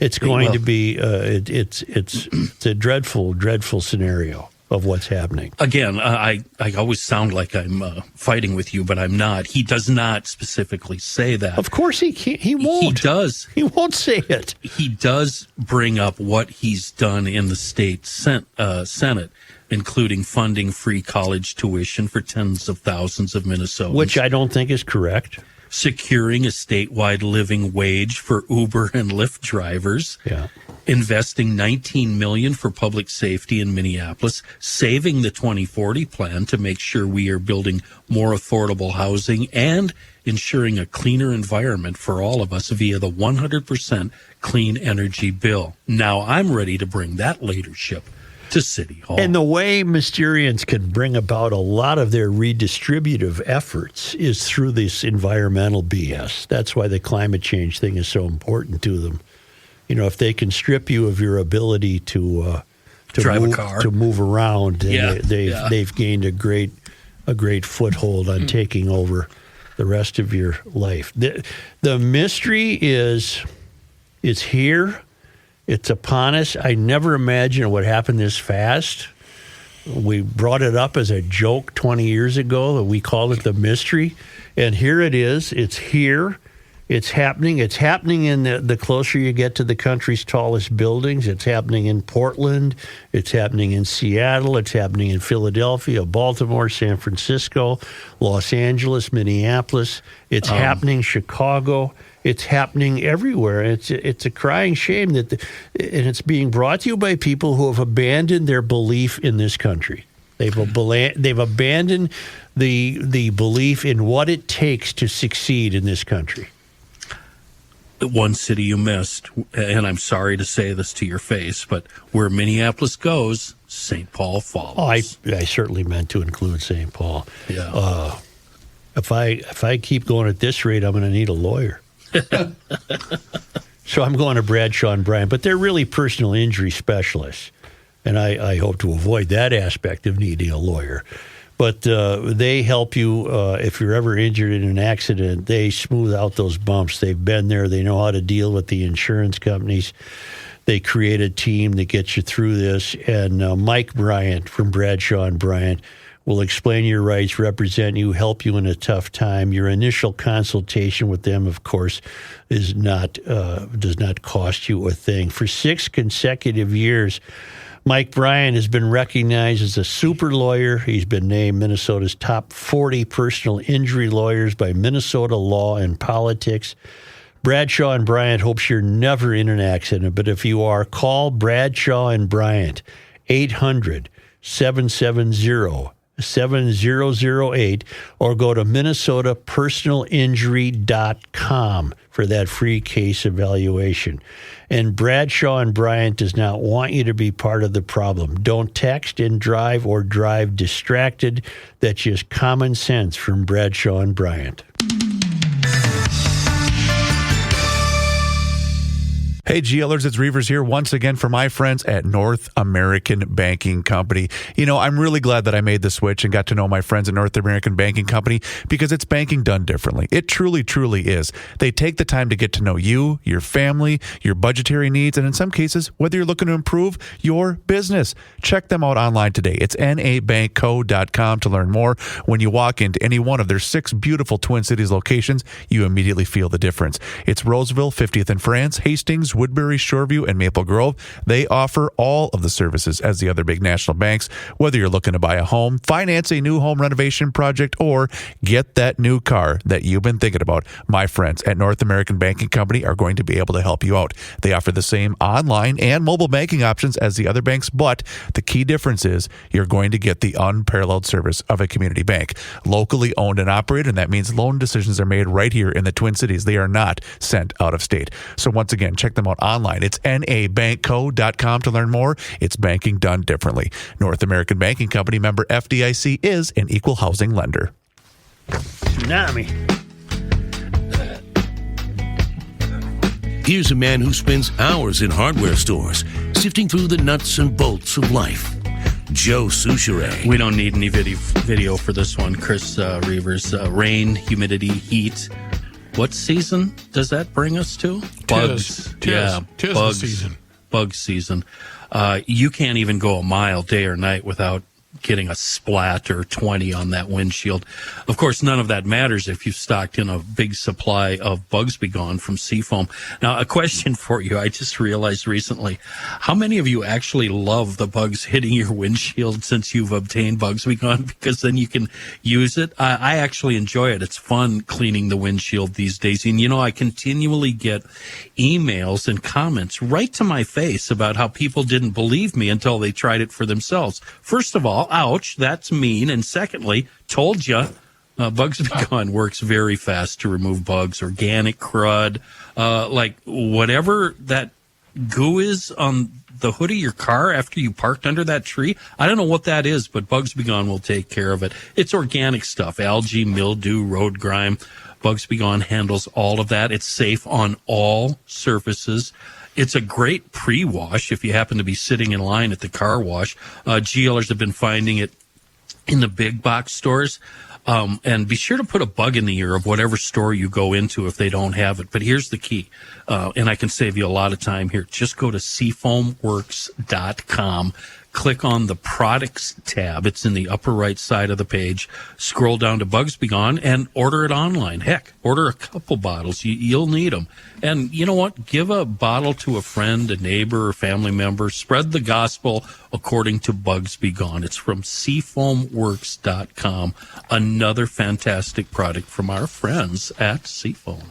It's going to be it's a dreadful, dreadful scenario of what's happening. Again, I always sound like I'm fighting with you, but I'm not. He does not specifically say that. Of course he can't. He won't. He does. He won't say it. He does bring up what he's done in the state Senate. including funding free college tuition for tens of thousands of Minnesotans. Which I don't think is correct. Securing a statewide living wage for Uber and Lyft drivers. Yeah. Investing $19 million for public safety in Minneapolis, saving the 2040 plan to make sure we are building more affordable housing, and ensuring a cleaner environment for all of us via the 100% clean energy bill. Now I'm ready to bring that leadership to City Hall. And the way Mysterians can bring about a lot of their redistributive efforts is through this environmental BS. That's why the climate change thing is so important to them. You know, if they can strip you of your ability to drive move, a car, to move around, yeah, they've gained a great foothold on taking over the rest of your life. The mystery is here. It's upon us. I never imagined it would happen this fast. We brought it up as a joke 20 years ago that we called it the mystery. And here it is. It's here. It's happening. It's happening in the closer you get to the country's tallest buildings. It's happening in Portland. It's happening in Seattle. It's happening in Philadelphia, Baltimore, San Francisco, Los Angeles, Minneapolis. It's happening in Chicago. It's happening everywhere. It's a crying shame and it's being brought to you by people who have abandoned their belief in this country. They've abandoned the belief in what it takes to succeed in this country. One city you missed, and I'm sorry to say this to your face, but where Minneapolis goes, St. Paul follows. Oh, I certainly meant to include St. Paul. Yeah. If I keep going at this rate, I'm going to need a lawyer. So I'm going to Bradshaw and Bryant, but they're really personal injury specialists, and I hope to avoid that aspect of needing a lawyer. But they help you if you're ever injured in an accident. They smooth out those bumps. They've been there. They know how to deal with the insurance companies. They create a team that gets you through this. And Mike Bryant from Bradshaw and Bryant will explain your rights, represent you, help you in a tough time. Your initial consultation with them, of course, does not cost you a thing. For 6 consecutive years, Mike Bryant has been recognized as a super lawyer. He's been named Minnesota's top 40 personal injury lawyers by Minnesota Law and Politics. Bradshaw and Bryant hopes you're never in an accident, but if you are, call Bradshaw and Bryant, 800-770-7008, or go to minnesotapersonalinjury.com for that free case evaluation. And Bradshaw and Bryant does not want you to be part of the problem. Don't text and drive or drive distracted. That's just common sense from Bradshaw and Bryant. Hey, GLers, it's Reavers here once again for my friends at North American Banking Company. You know, I'm really glad that I made the switch and got to know my friends at North American Banking Company because it's banking done differently. It truly, truly is. They take the time to get to know you, your family, your budgetary needs, and in some cases, whether you're looking to improve your business. Check them out online today. It's nabankco.com to learn more. When you walk into any one of their 6 beautiful Twin Cities locations, you immediately feel the difference. It's Roseville, 50th and France, Hastings, Woodbury, Shoreview, and Maple Grove. They offer all of the services as the other big national banks. Whether you're looking to buy a home, finance a new home renovation project, or get that new car that you've been thinking about, my friends at North American Banking Company are going to be able to help you out. They offer the same online and mobile banking options as the other banks, but the key difference is you're going to get the unparalleled service of a community bank. Locally owned and operated, and that means loan decisions are made right here in the Twin Cities. They are not sent out of state. So once again, check them out online. It's nabankco.com to learn more. It's banking done differently. North American Banking Company, member FDIC, is an equal housing lender. Tsunami. Here's a man who spends hours in hardware stores, sifting through the nuts and bolts of life. Joe Souchere. We don't need any video for this one, Chris Reavers. Rain, humidity, heat. What season does that bring us to? Bugs. Tis bugs. the season. Bug season. You can't even go a mile day or night without getting a splat or 20 on that windshield. Of course, none of that matters if you've stocked in a big supply of Bugs Be Gone from Seafoam. Now, a question for you. I just realized recently, how many of you actually love the bugs hitting your windshield since you've obtained Bugs Be Gone? Because then you can use it. I actually enjoy it. It's fun cleaning the windshield these days. And, you know, I continually get emails and comments right to my face about how people didn't believe me until they tried it for themselves. First of all, ouch, that's mean. And secondly, told you, Bugs Be Gone works very fast to remove bugs, organic crud, like whatever that goo is on the hood of your car after you parked under that tree. I don't know what that is, but Bugs Be Gone will take care of it. It's organic stuff, algae, mildew, road grime. Bugs Be Gone handles all of that. It's safe on all surfaces. It's a great pre-wash if you happen to be sitting in line at the car wash. GLers have been finding it in the big box stores. And be sure to put a bug in the ear of whatever store you go into if they don't have it. But here's the key, and I can save you a lot of time here. Just go to seafoamworks.com. Click on the products tab. It's in the upper right side of the page. Scroll down to Bugs Be Gone and order it online. Heck, order a couple bottles. You'll need them. And you know what? Give a bottle to a friend, a neighbor, or family member. Spread the gospel according to Bugs Be Gone. It's from seafoamworks.com. Another fantastic product from our friends at Seafoam.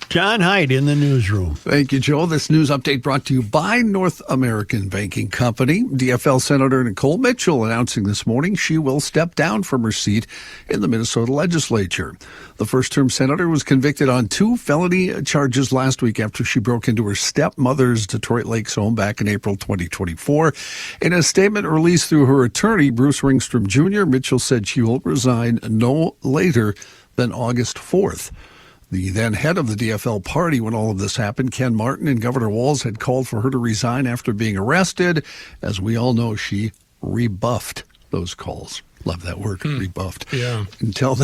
John Heidt in the newsroom. Thank you, Joe. This news update brought to you by North American Banking Company. DFL Senator Nicole Mitchell announcing this morning she will step down from her seat in the Minnesota legislature. The first-term senator was convicted on 2 felony charges last week after she broke into her stepmother's Detroit Lakes home back in April 2024. In a statement released through her attorney, Bruce Ringstrom Jr., Mitchell said she will resign no later than August 4th. The then head of the DFL party when all of this happened, Ken Martin, and Governor Walz had called for her to resign after being arrested. As we all know, she rebuffed those calls. Love that word, rebuffed. Yeah. Until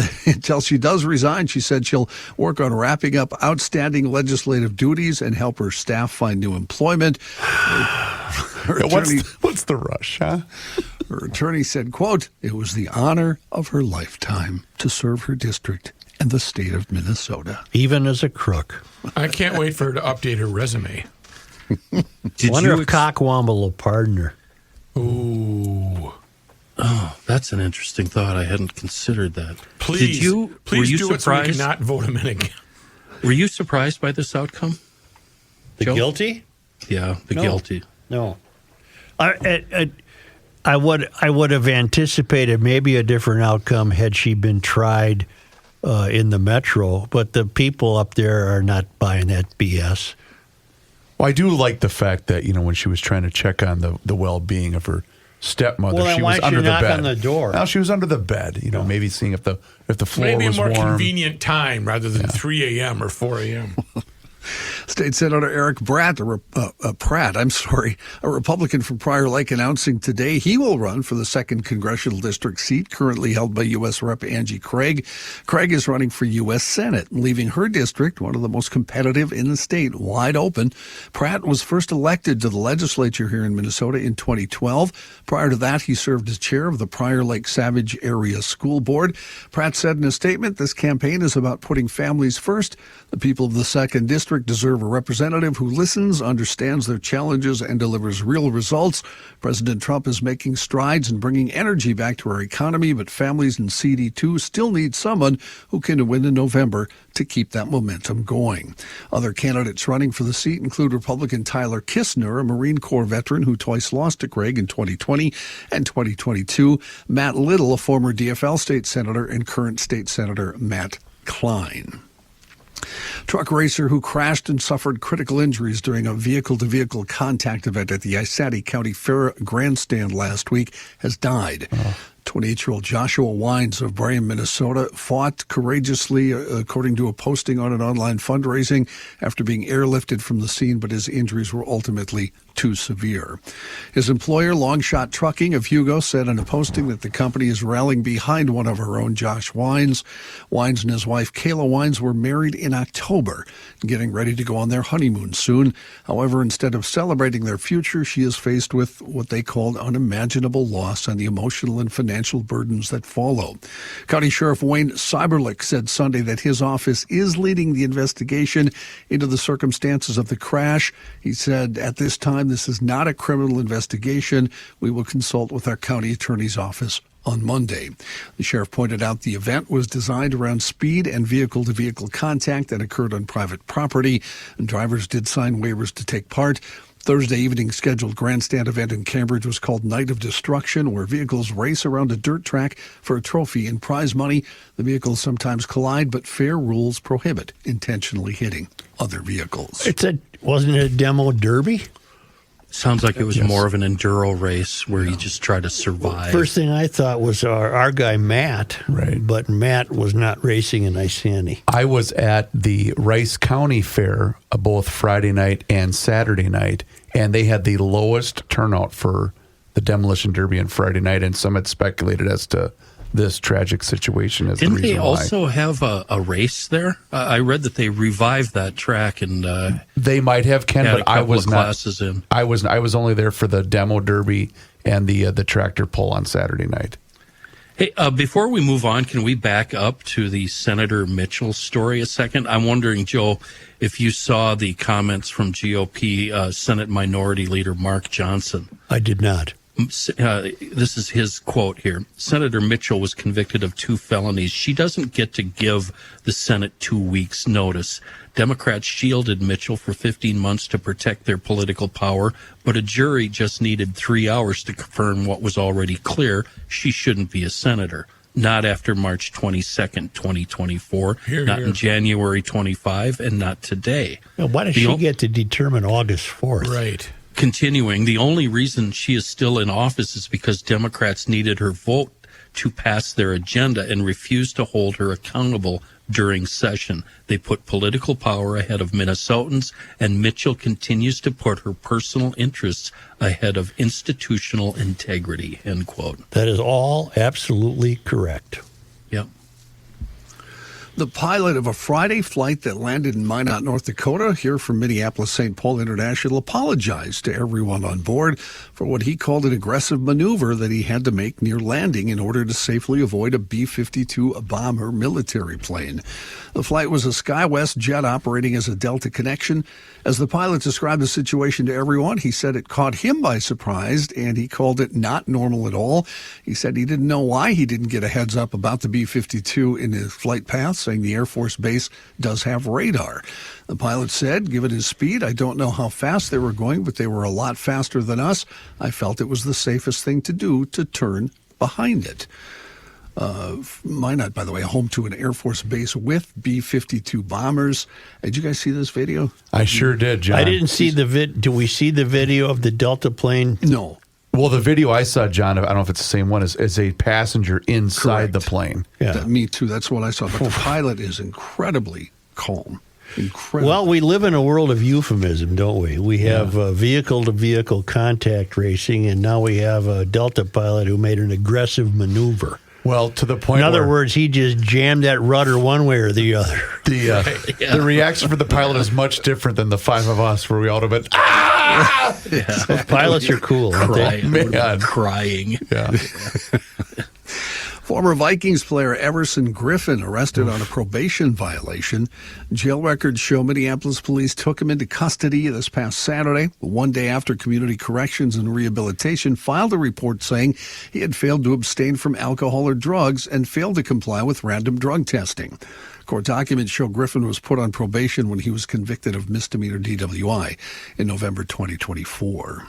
she does resign, she said she'll work on wrapping up outstanding legislative duties and help her staff find new employment. Her attorney, what's the rush, huh? Her attorney said, quote, "It was the honor of her lifetime to serve her district and the state of Minnesota." Even as a crook. I can't wait for her to update her resume. Wonder if Cockwomble will pardon her. Ooh. Oh, that's an interesting thought. I hadn't considered that. Please were you do it so we surprised? can not vote him in again. Were you surprised by this outcome? The Joe? guilty? Yeah, No. guilty. No. I would have anticipated maybe a different outcome had she been tried in the metro, but the people up there are not buying that BS. Well, I do like the fact that, when she was trying to check on the well-being of her stepmother, Well, then she why was don't under you the knock bed. on the door? Now she was under the bed, maybe seeing if the floor Maybe a was more warm. convenient time rather than 3 a.m. or 4 a.m. State Senator Eric Pratt, a Republican from Prior Lake, announcing today he will run for the 2nd Congressional District seat currently held by U.S. Rep. Angie Craig. Craig is running for U.S. Senate, leaving her district, one of the most competitive in the state, wide open. Pratt was first elected to the legislature here in Minnesota in 2012. Prior to that, he served as chair of the Prior Lake Savage Area School Board. Pratt said in a statement, "This campaign is about putting families first. The people of the 2nd District deserve a representative who listens, understands their challenges, and delivers real results. President Trump is making strides in bringing energy back to our economy, but families in CD2 still need someone who can win in November to keep that momentum going." Other candidates running for the seat include Republican Tyler Kistner, a Marine Corps veteran who twice lost to Craig in 2020 and 2022, Matt Little, a former DFL state senator, and current state senator Matt Klein. Truck racer who crashed and suffered critical injuries during a vehicle-to-vehicle contact event at the Isati County Fair Grandstand last week has died. 28-year-old Joshua Wines of Bryan, Minnesota, fought courageously, according to a posting on an online fundraising, after being airlifted from the scene, but his injuries were ultimately too severe. His employer, Longshot Trucking of Hugo, said in a posting that the company is rallying behind one of her own, Josh Wines. Wines and his wife, Kayla Wines, were married in October, getting ready to go on their honeymoon soon. However, instead of celebrating their future, she is faced with what they called unimaginable loss and the emotional and financial burdens that follow. County Sheriff Wayne Cyberlick said Sunday that his office is leading the investigation into the circumstances of the crash. He said, at this time, this is not a criminal investigation. We will consult with our county attorney's office on Monday. The sheriff pointed out the event was designed around speed and vehicle-to-vehicle contact that occurred on private property, and drivers did sign waivers to take part. Thursday evening's scheduled grandstand event in Cambridge was called Night of Destruction, where vehicles race around a dirt track for a trophy and prize money. The vehicles sometimes collide, but fair rules prohibit intentionally hitting other vehicles. Wasn't it a demo derby? Sounds like it was more of an enduro race where you just try to survive. First thing I thought was our guy Matt, Right. But Matt was not racing in Iceni. I was at the Rice County Fair both Friday night and Saturday night, and they had the lowest turnout for the Demolition Derby on Friday night, and some had speculated as to this tragic situation as Didn't the reason they also have a race there? I read that they revived that track and they might have, Ken, had but a couple I was of not. classes in. I was only there for the demo derby and the tractor pull on Saturday night. Hey, before we move on, can we back up to the Senator Mitchell story a second? I'm wondering, Joe, if you saw the comments from GOP Senate Minority Leader Mark Johnson. I did not. This is his quote here. Senator Mitchell was convicted of 2 felonies. She doesn't get to give the Senate 2 weeks' notice. Democrats shielded Mitchell for 15 months to protect their political power, but a jury just needed 3 hours to confirm what was already clear. She shouldn't be a senator. Not after March 22nd, 2024, not in January 25, and not today. Now, why does she get to determine August 4th? Right. Continuing, the only reason she is still in office is because Democrats needed her vote to pass their agenda and refused to hold her accountable during session. They put political power ahead of Minnesotans, and Mitchell continues to put her personal interests ahead of institutional integrity, end quote. That is all absolutely correct. Yep. The pilot of a Friday flight that landed in Minot, North Dakota, here from Minneapolis-St. Paul International, apologized to everyone on board for what he called an aggressive maneuver that he had to make near landing in order to safely avoid a B-52 bomber military plane. The flight was a SkyWest jet operating as a Delta connection. As the pilot described the situation to everyone, he said it caught him by surprise, and he called it not normal at all. He said he didn't know why he didn't get a heads up about the B-52 in his flight path, saying the Air Force Base does have radar. The pilot said, given his speed, I don't know how fast they were going, but they were a lot faster than us. I felt it was the safest thing to do to turn behind it. Minot, by the way, home to an Air Force base with B-52 bombers. Did you guys see this video? I sure did, John. I didn't see the Do we see the video of the Delta plane? No. Well, the video I saw, John, I don't know if it's the same one, is a passenger inside the plane. Yeah. Me too. That's what I saw. But the pilot is incredibly calm. Incredible. Well, we live in a world of euphemism, don't we? We have vehicle-to-vehicle contact racing, and now we have a Delta pilot who made an aggressive maneuver. Well, to the point In other where words, he just jammed that rudder one way or the other. the reaction for the pilot is much different than the 5 of us, where we all have been, ah! Those pilots are cool, aren't they? Man. Crying. Yeah. Former Vikings player Everson Griffin arrested on a probation violation. Jail records show Minneapolis police took him into custody this past Saturday, one day after Community Corrections and Rehabilitation filed a report saying he had failed to abstain from alcohol or drugs and failed to comply with random drug testing. Court documents show Griffin was put on probation when he was convicted of misdemeanor DWI in November 2024.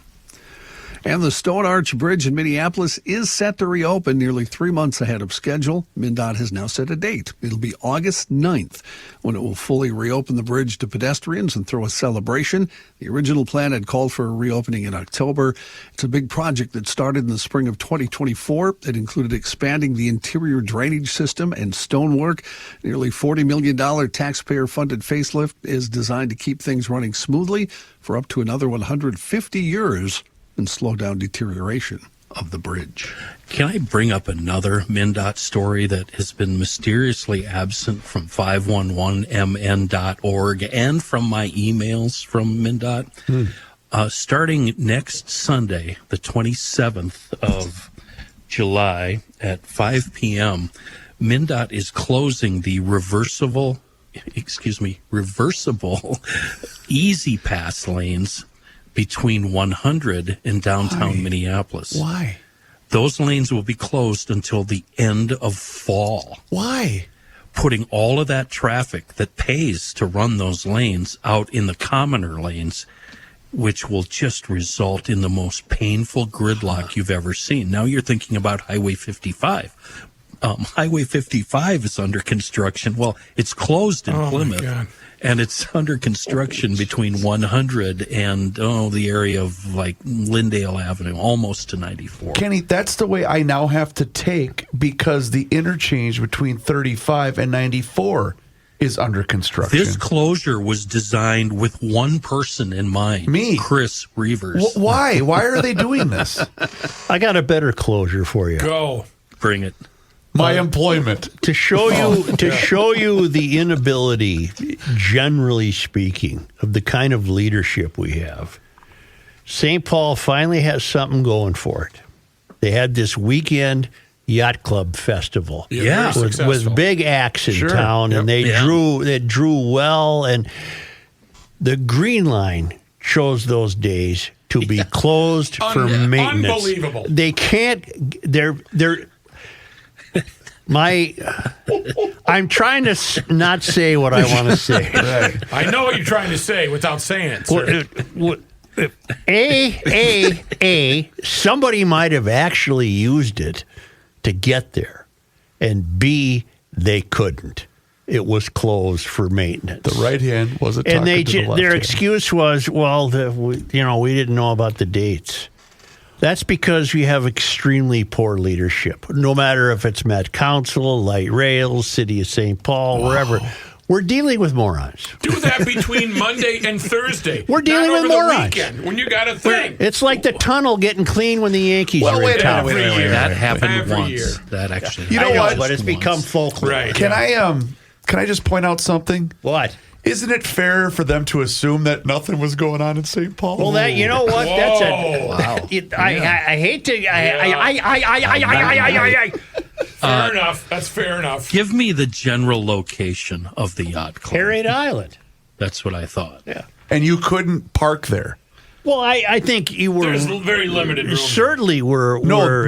And the Stone Arch Bridge in Minneapolis is set to reopen nearly 3 months ahead of schedule. MnDOT has now set a date. It'll be August 9th when it will fully reopen the bridge to pedestrians and throw a celebration. The original plan had called for a reopening in October. It's a big project that started in the spring of 2024. It included expanding the interior drainage system and stonework. Nearly $40 million taxpayer-funded facelift is designed to keep things running smoothly for up to another 150 years and slow down deterioration of the bridge. Can I bring up another MnDOT story that has been mysteriously absent from 511mn.org and from my emails from MnDOT? Starting next Sunday, the 27th of July at 5 p.m., MnDOT is closing the reversible Easy Pass lanes between 100 and downtown Minneapolis. Why? Those lanes will be closed until the end of fall. Why? Putting all of that traffic that pays to run those lanes out in the commoner lanes, which will just result in the most painful gridlock you've ever seen. Now you're thinking about Highway 55. Highway 55 is under construction. Well, it's closed in Plymouth. And it's under construction between 100 and, the area of like Lyndale Avenue, almost to 94. Kenny, that's the way I now have to take because the interchange between 35 and 94 is under construction. This closure was designed with one person in mind. Me. Chris Reavers. Why? Why are they doing this? I got a better closure for you. Go. Bring it. My employment. To show you the inability, generally speaking, of the kind of leadership we have. St. Paul finally has something going for it. They had this weekend yacht club festival. Yeah. With big acts in town, and they drew well, and the Green Line chose those days to be closed for maintenance. Unbelievable. They can't. They're. I'm trying to not say what I want to say. Right. I know what you're trying to say without saying it, sir. Somebody might have actually used it to get there, and B, they couldn't. It was closed for maintenance. The right hand wasn't talking and to the left their hand. excuse was, well, we didn't know about the dates. That's because we have extremely poor leadership. No matter if it's Met Council, Light Rail, City of St. Paul, wherever. We're dealing with morons. Do that between Monday and Thursday. We're dealing with over morons. The weekend when you got a thing. It's like the tunnel getting clean when the Yankees are in town. That happened Every once. year. That actually You know what? But it's become folklore. Right. Can I just point out something? What? Isn't it fair for them to assume that nothing was going on in St. Paul? Well, that, you know what? That's Whoa. I hate to. Fair enough. That's fair enough. Give me the general location of the yacht club. Harriet Island. That's what I thought. Yeah. And you couldn't park there. Well, I think you were There's very limited room. certainly were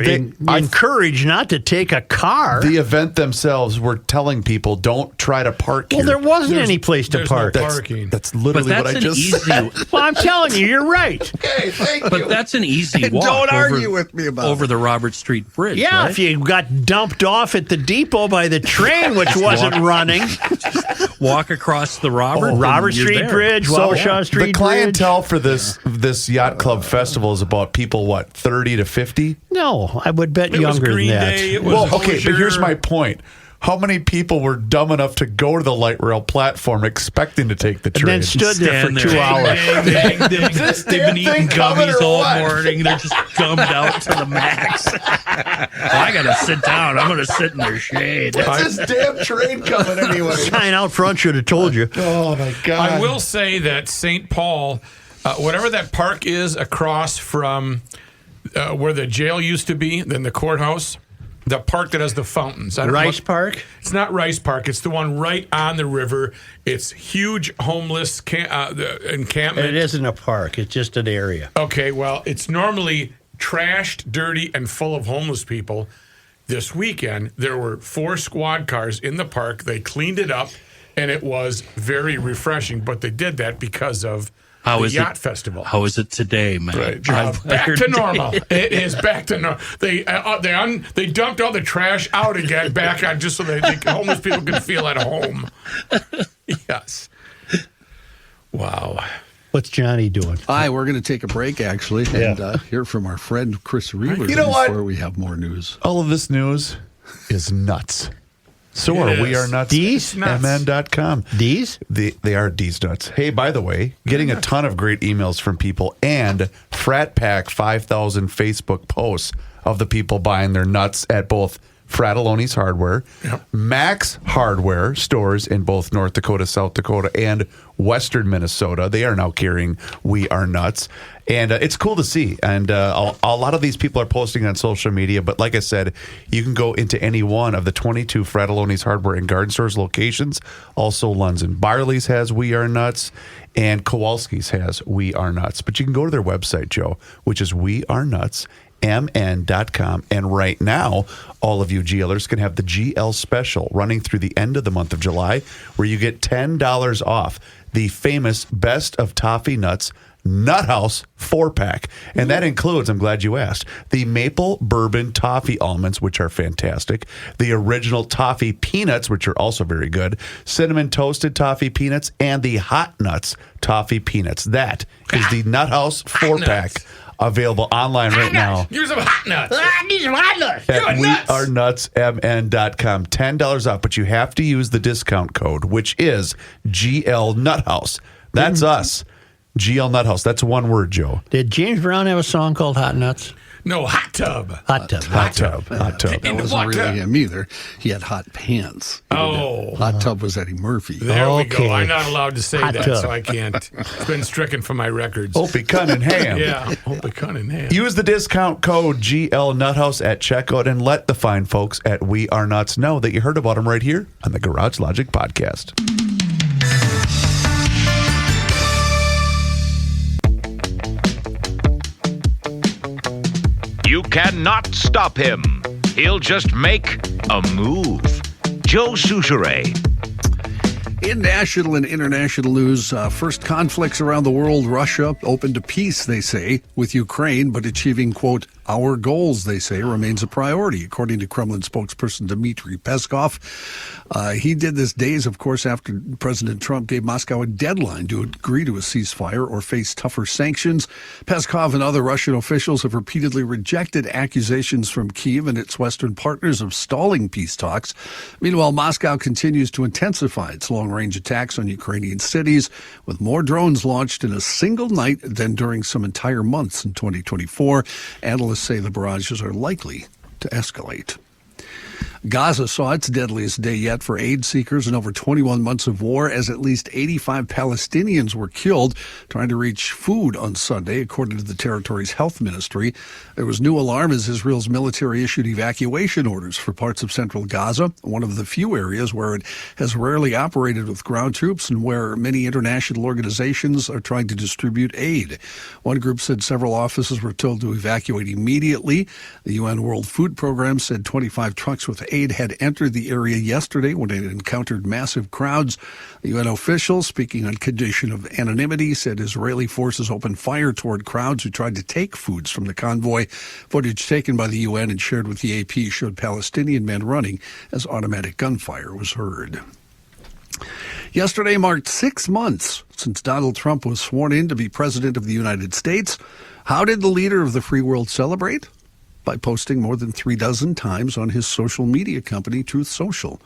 encouraged not to take a car. The event themselves were telling people don't try to park Well, here. there wasn't any place to there's park. no parking. That's literally But what that's I an just easy. said. Well, I'm telling you, you're right. Okay, thank you. But that's an easy walk. Don't argue with me about over it. the Robert Street Bridge. Yeah, right? if you got dumped off at the depot by the train, which wasn't running. walk across the Robert Street there. Bridge, So, Wabasha Street the clientele for this yacht club festival is about people, 30 to 50? No, I would bet It was younger Green than that. Day. It was Well, okay, but here's Hozier. my point. How many people were dumb enough to go to the light rail platform expecting to take the And train? then stood there for Stand 2 there. hours. They've been eating coming gummies or all what? morning. They're just gummed out to the max. I got to sit down. I'm going to sit in their shade. What's this damn train coming anyway? Sign out front should have told you. Oh, my God. I will say that St. Paul, whatever that park is across from where the jail used to be, then the courthouse, the park that has the fountains. I don't know Rice what- Park? It's not Rice Park. It's the one right on the river. It's huge homeless encampment. It isn't a park. It's just an area. Okay, well, it's normally trashed, dirty, and full of homeless people. This weekend, there were 4 squad cars in the park. They cleaned it up, and it was very refreshing. But they did that because of How the is yacht it? festival. How is it today, man? Right. Back to normal. It is back to normal. They dumped all the trash out again, back on just so that the homeless people can feel at home. Yes. Wow. What's Johnny doing? Hi, we're going to take a break, actually, and hear from our friend Chris Reavers before we have more news. All of this news is nuts. So are We Are Nuts. D's? MN.com. D's? They are D's nuts. Hey, by the way, getting a ton of great emails from people and Frat Pack 5,000 Facebook posts of the people buying their nuts at both Fratelloni's Hardware, Max Hardware stores in both North Dakota, South Dakota, and Western Minnesota. They are now carrying We Are Nuts. And it's cool to see. And a lot of these people are posting on social media. But like I said, you can go into any one of the 22 Fratelloni's Hardware and Garden Stores locations. Also, Lunds and Barley's has We Are Nuts. And Kowalski's has We Are Nuts. But you can go to their website, Joe, which is wearenutsmn.com. And right now, all of you GLers can have the GL special running through the end of the month of July, where you get $10 off the famous Best of Toffee Nuts Nut House 4-pack. And that includes, I'm glad you asked, the Maple Bourbon Toffee Almonds, which are fantastic, the original Toffee Peanuts, which are also very good, Cinnamon Toasted Toffee Peanuts, and the Hot Nuts Toffee Peanuts. That is the Nut House 4-pack. Available online right now. Here's some hot nuts. These are hot nuts. At wearenutsmn.com. $10 off, but you have to use the discount code, which is GL Nuthouse. That's us. GL Nuthouse. That's one word, Joe. Did James Brown have a song called Hot Nuts? No, hot tub. Hot tub. Hot tub. Hot tub. That wasn't really him either. He had hot pants. Hot tub was Eddie Murphy. There we go. I'm not allowed to say Hot that, tub. so I can't. It's been stricken from my records. Opie Cunningham. Yeah, Opie Cunningham. Use the discount code GL Nuthouse at checkout and let the fine folks at We Are Nuts know that you heard about them right here on the Garage Logic podcast. You cannot stop him. He'll just make a move. Joe Souchere. In national and international news, first conflicts around the world, Russia open to peace, they say, with Ukraine, but achieving, quote, our goals, they say, remains a priority, according to Kremlin spokesperson Dmitry Peskov. He did this days, of course, after President Trump gave Moscow a deadline to agree to a ceasefire or face tougher sanctions. Peskov and other Russian officials have repeatedly rejected accusations from Kyiv and its Western partners of stalling peace talks. Meanwhile, Moscow continues to intensify its long-range attacks on Ukrainian cities, with more drones launched in a single night than during some entire months in 2024. Analysts say the barrages are likely to escalate. Gaza saw its deadliest day yet for aid seekers in over 21 months of war, as at least 85 Palestinians were killed trying to reach food on Sunday, according to the territory's health ministry. There was new alarm as Israel's military issued evacuation orders for parts of central Gaza, one of the few areas where it has rarely operated with ground troops and where many international organizations are trying to distribute aid. One group said several offices were told to evacuate immediately. The UN World Food Program said 25 trucks with aid had entered the area yesterday when it encountered massive crowds. The UN official, speaking on condition of anonymity, said Israeli forces opened fire toward crowds who tried to take foods from the convoy. Footage taken by the UN and shared with the AP showed Palestinian men running as automatic gunfire was heard. Yesterday marked 6 months since Donald Trump was sworn in to be president of the United States. How did the leader of the free world celebrate? By posting more than 36 times on his social media company, Truth Social.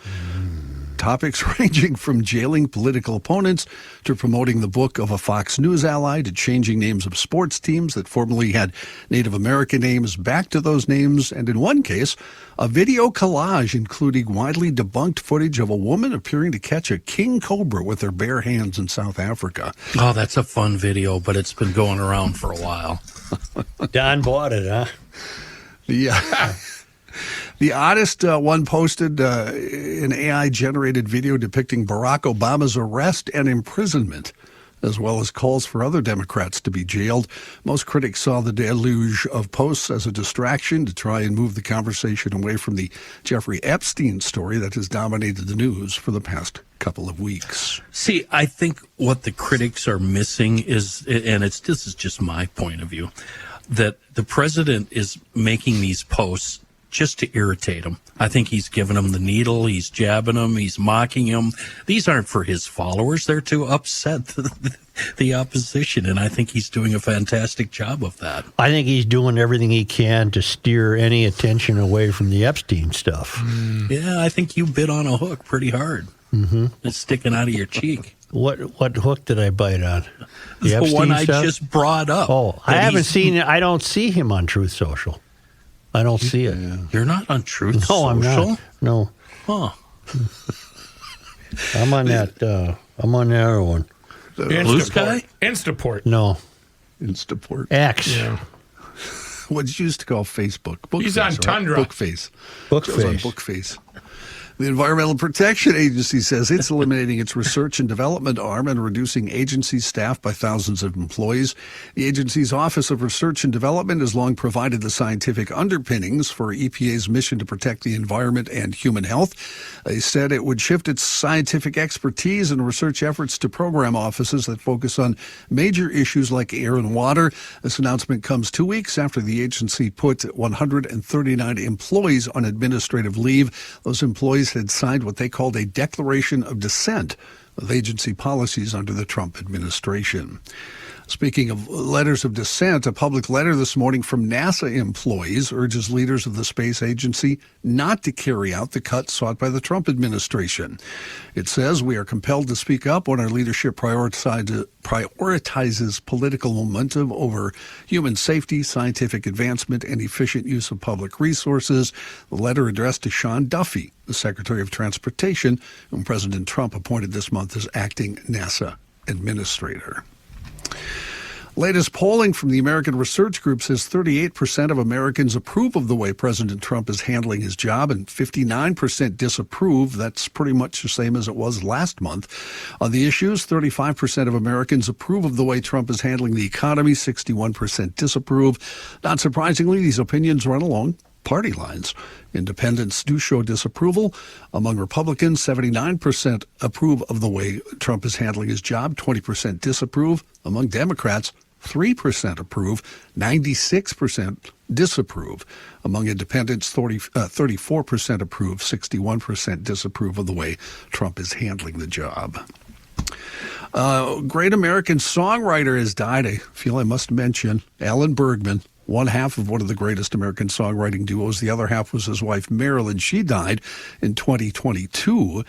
Topics ranging from jailing political opponents to promoting the book of a Fox News ally to changing names of sports teams that formerly had Native American names back to those names, and in one case, a video collage including widely debunked footage of a woman appearing to catch a king cobra with her bare hands in South Africa. Oh, that's a fun video, but it's been going around for a while. Don bought it, huh? The oddest one posted an AI-generated video depicting Barack Obama's arrest and imprisonment, as well as calls for other Democrats to be jailed. Most critics saw the deluge of posts as a distraction to try and move the conversation away from the Jeffrey Epstein story that has dominated the news for the past couple of weeks. Yes. See, I think what the critics are missing is, and this is just my point of view, that the president is making these posts just to irritate him. I think he's giving him the needle, he's jabbing him, he's mocking him. These aren't for his followers. They're to upset the opposition, and I think he's doing a fantastic job of that. I think he's doing everything he can to steer any attention away from the Epstein stuff. Yeah, I think you bit on a hook pretty hard. Mm-hmm. It's sticking out of your cheek. What hook did I bite on? The Epstein one I stuff? just brought up. Oh, I haven't seen it. I don't see him on Truth Social. I don't see it. You're not on Truth No, Social? I'm not. No. Huh. I'm on that. I'm on the other one. Blue Sky? Instaport. No. Instaport. X. Yeah. What's used to call Facebook. He's on Tundra. Bookface. Bookface. Goes on Bookface. The Environmental Protection Agency says it's eliminating its research and development arm and reducing agency staff by thousands of employees. The agency's Office of Research and Development has long provided the scientific underpinnings for EPA's mission to protect the environment and human health. They said it would shift its scientific expertise and research efforts to program offices that focus on major issues like air and water. This announcement comes 2 weeks after the agency put 139 employees on administrative leave. Those employees had signed what they called a declaration of dissent with agency policies under the Trump administration. Speaking of letters of dissent, a public letter this morning from NASA employees urges leaders of the space agency not to carry out the cuts sought by the Trump administration. It says, "We are compelled to speak up when our leadership prioritizes political momentum over human safety, scientific advancement, and efficient use of public resources." The letter addressed to Sean Duffy, the Secretary of Transportation, whom President Trump appointed this month as acting NASA administrator. Latest polling from the American Research Group says 38% of Americans approve of the way President Trump is handling his job and 59% disapprove. That's pretty much the same as it was last month. On the issues, 35% of Americans approve of the way Trump is handling the economy, 61% disapprove. Not surprisingly, these opinions run along party lines. Independents do show disapproval. Among Republicans, 79% approve of the way Trump is handling his job, 20% disapprove. Among Democrats, 3% approve, 96% disapprove. Among independents, 34% approve, 61% disapprove of the way Trump is handling the job. Great American songwriter has died. I feel I must mention Alan Bergman. One half of one of the greatest American songwriting duos. The other half was his wife, Marilyn. She died in 2022.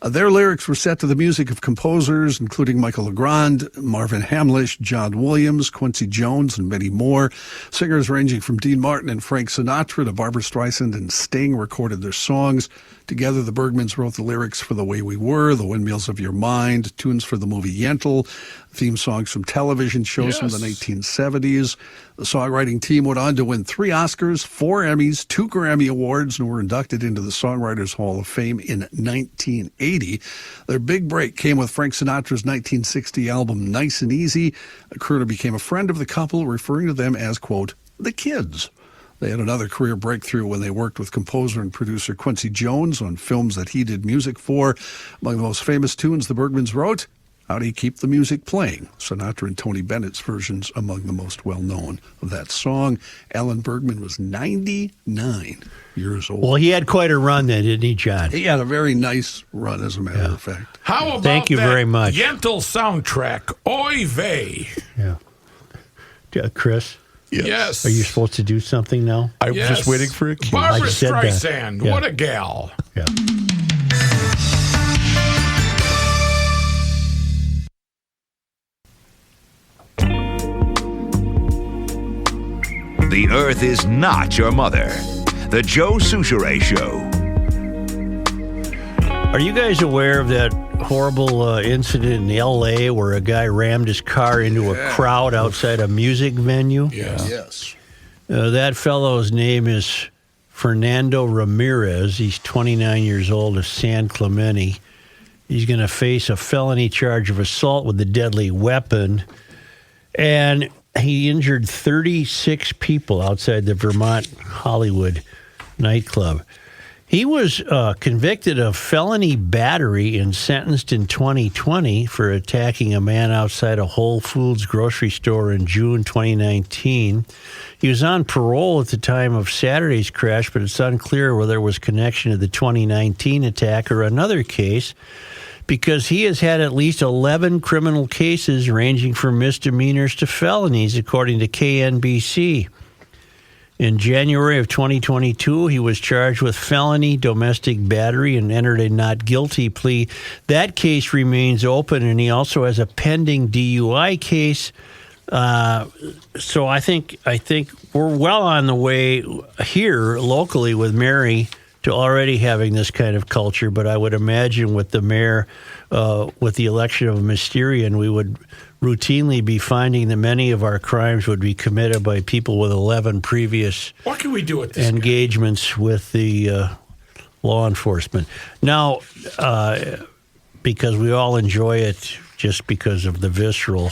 Their lyrics were set to the music of composers, including Michael Legrand, Marvin Hamlisch, John Williams, Quincy Jones, and many more. Singers ranging from Dean Martin and Frank Sinatra to Barbra Streisand and Sting recorded their songs. Together, the Bergmans wrote the lyrics for The Way We Were, The Windmills of Your Mind, tunes for the movie Yentl, theme songs from television shows from the 1970s. The songwriting team went on to win 3 Oscars, 4 Emmys, 2 Grammy Awards, and were inducted into the Songwriters Hall of Fame in 1980. Their big break came with Frank Sinatra's 1960 album Nice and Easy. Kerner became a friend of the couple, referring to them as, quote, the kids. They had another career breakthrough when they worked with composer and producer Quincy Jones on films that he did music for. Among the most famous tunes the Bergmans wrote, How Do You Keep the Music Playing? Sinatra and Tony Bennett's versions among the most well-known of that song. Alan Bergman was 99 years old. Well, he had quite a run then, didn't he, John? He had a very nice run, as a matter of fact. How about Thank you that very much. Yentl soundtrack? Oy vey. Yeah. Chris? Yes. Are you supposed to do something now? I'm just waiting for a cue. Barbra I said that. Streisand. Yeah. What a gal. Yeah. The Earth is not your mother. The Joe Souchere Show. Are you guys aware of that horrible incident in L.A. where a guy rammed his car into a crowd outside a music venue? Yes. That fellow's name is Fernando Ramirez. He's 29 years old of San Clemente. He's going to face a felony charge of assault with a deadly weapon. And he injured 36 people outside the Vermont Hollywood nightclub. He was convicted of felony battery and sentenced in 2020 for attacking a man outside a Whole Foods grocery store in June 2019. He was on parole at the time of Saturday's crash, but it's unclear whether there was connection to the 2019 attack or another case, because he has had at least 11 criminal cases ranging from misdemeanors to felonies, according to KNBC. In January of 2022, he was charged with felony domestic battery and entered a not guilty plea. That case remains open, and he also has a pending DUI case. So I think we're well on the way here locally with Mary to already having this kind of culture. But I would imagine with the mayor, with the election of a Mysterian, we would routinely be finding that many of our crimes would be committed by people with 11 previous What can we do with this engagements with the law enforcement. Now, because we all enjoy it just because of the visceral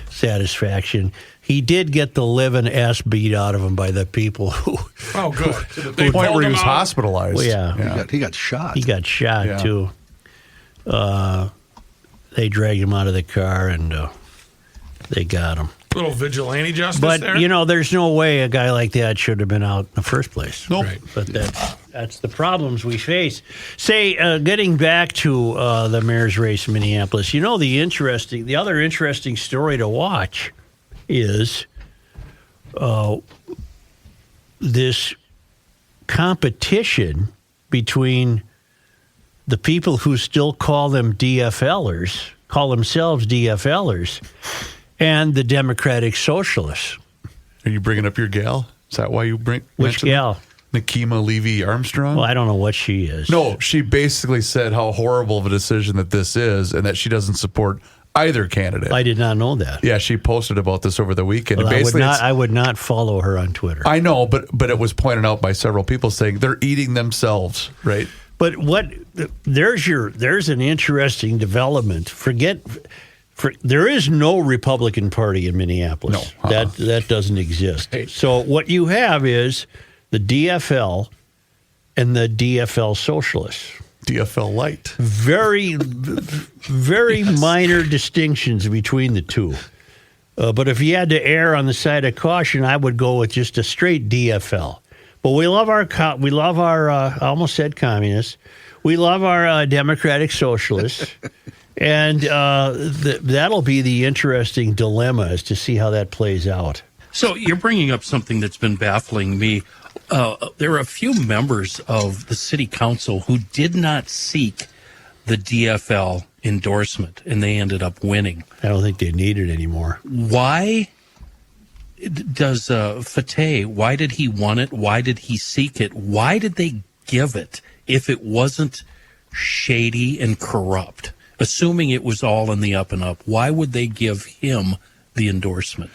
satisfaction, he did get the living ass beat out of him by the people who... Oh, good. To the point where he was hospitalized. Well, yeah. He got shot. He got shot, too. They dragged him out of the car, and they got him. Little vigilante justice But, there. you know, there's no way a guy like that should have been out in the first place. Nope. Right. But that's the problems we face. Say, getting back to the mayor's race in Minneapolis, you know, the other interesting story to watch is this competition between the people who still call themselves DFLers, and the Democratic Socialists. Are you bringing up your gal? Is that why you Which mentioned gal? Nakima Levy-Armstrong? Well, I don't know what she is. No, she basically said how horrible of a decision that this is and that she doesn't support either candidate. I did not know that. Yeah, she posted about this over the weekend. Well, And basically, I would not follow her on Twitter. I know, but it was pointed out by several people saying they're eating themselves, right? But there's an interesting development. There is no Republican Party in Minneapolis. No, that doesn't exist. So what you have is the DFL and the DFL Socialists. DFL Light. Very, very minor distinctions between the two. But if you had to err on the side of caution, I would go with just a straight DFL. But we love our I almost said communists. We love our Democratic Socialists. And that'll be the interesting dilemma, is to see how that plays out. So you're bringing up something that's been baffling me. There are a few members of the city council who did not seek the DFL endorsement, and they ended up winning. I don't think they need it anymore. Why does Fateh, why did he want it? Why did he seek it? Why did they give it if it wasn't shady and corrupt? Assuming it was all in the up and up, why would they give him the endorsement?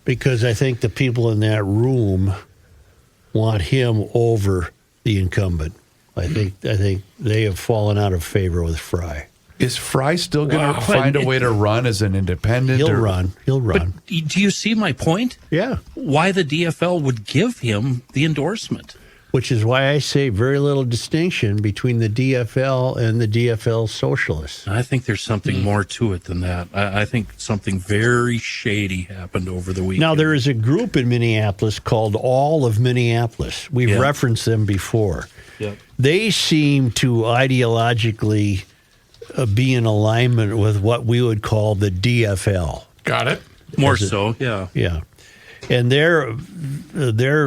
Because I think the people in that room want him over the incumbent. I think they have fallen out of favor with Fry. Is Fry still going to find a way to run as an independent? He'll run. But do you see my point? Yeah. Why the DFL would give him the endorsement? Which is why I say very little distinction between the DFL and the DFL Socialists. I think there's something more to it than that. I think something very shady happened over the weekend. Now, there is a group in Minneapolis called All of Minneapolis. We've referenced them before. Yep. They seem to ideologically be in alignment with what we would call the DFL. Got it. More so, yeah. Yeah. And their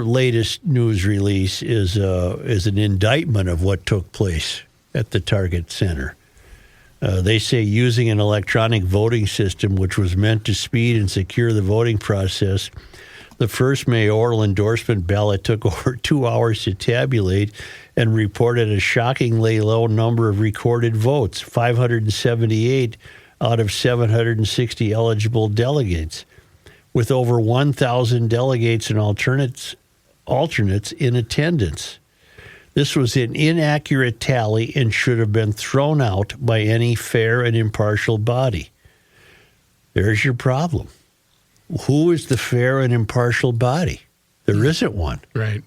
latest news release is an indictment of what took place at the Target Center. They say using an electronic voting system, which was meant to speed and secure the voting process, the first mayoral endorsement ballot took over 2 hours to tabulate and reported a shockingly low number of recorded votes, 578 out of 760 eligible delegates, with over 1,000 delegates and alternates in attendance. This was an inaccurate tally and should have been thrown out by any fair and impartial body. There's your problem. Who is the fair and impartial body? There isn't one. Right.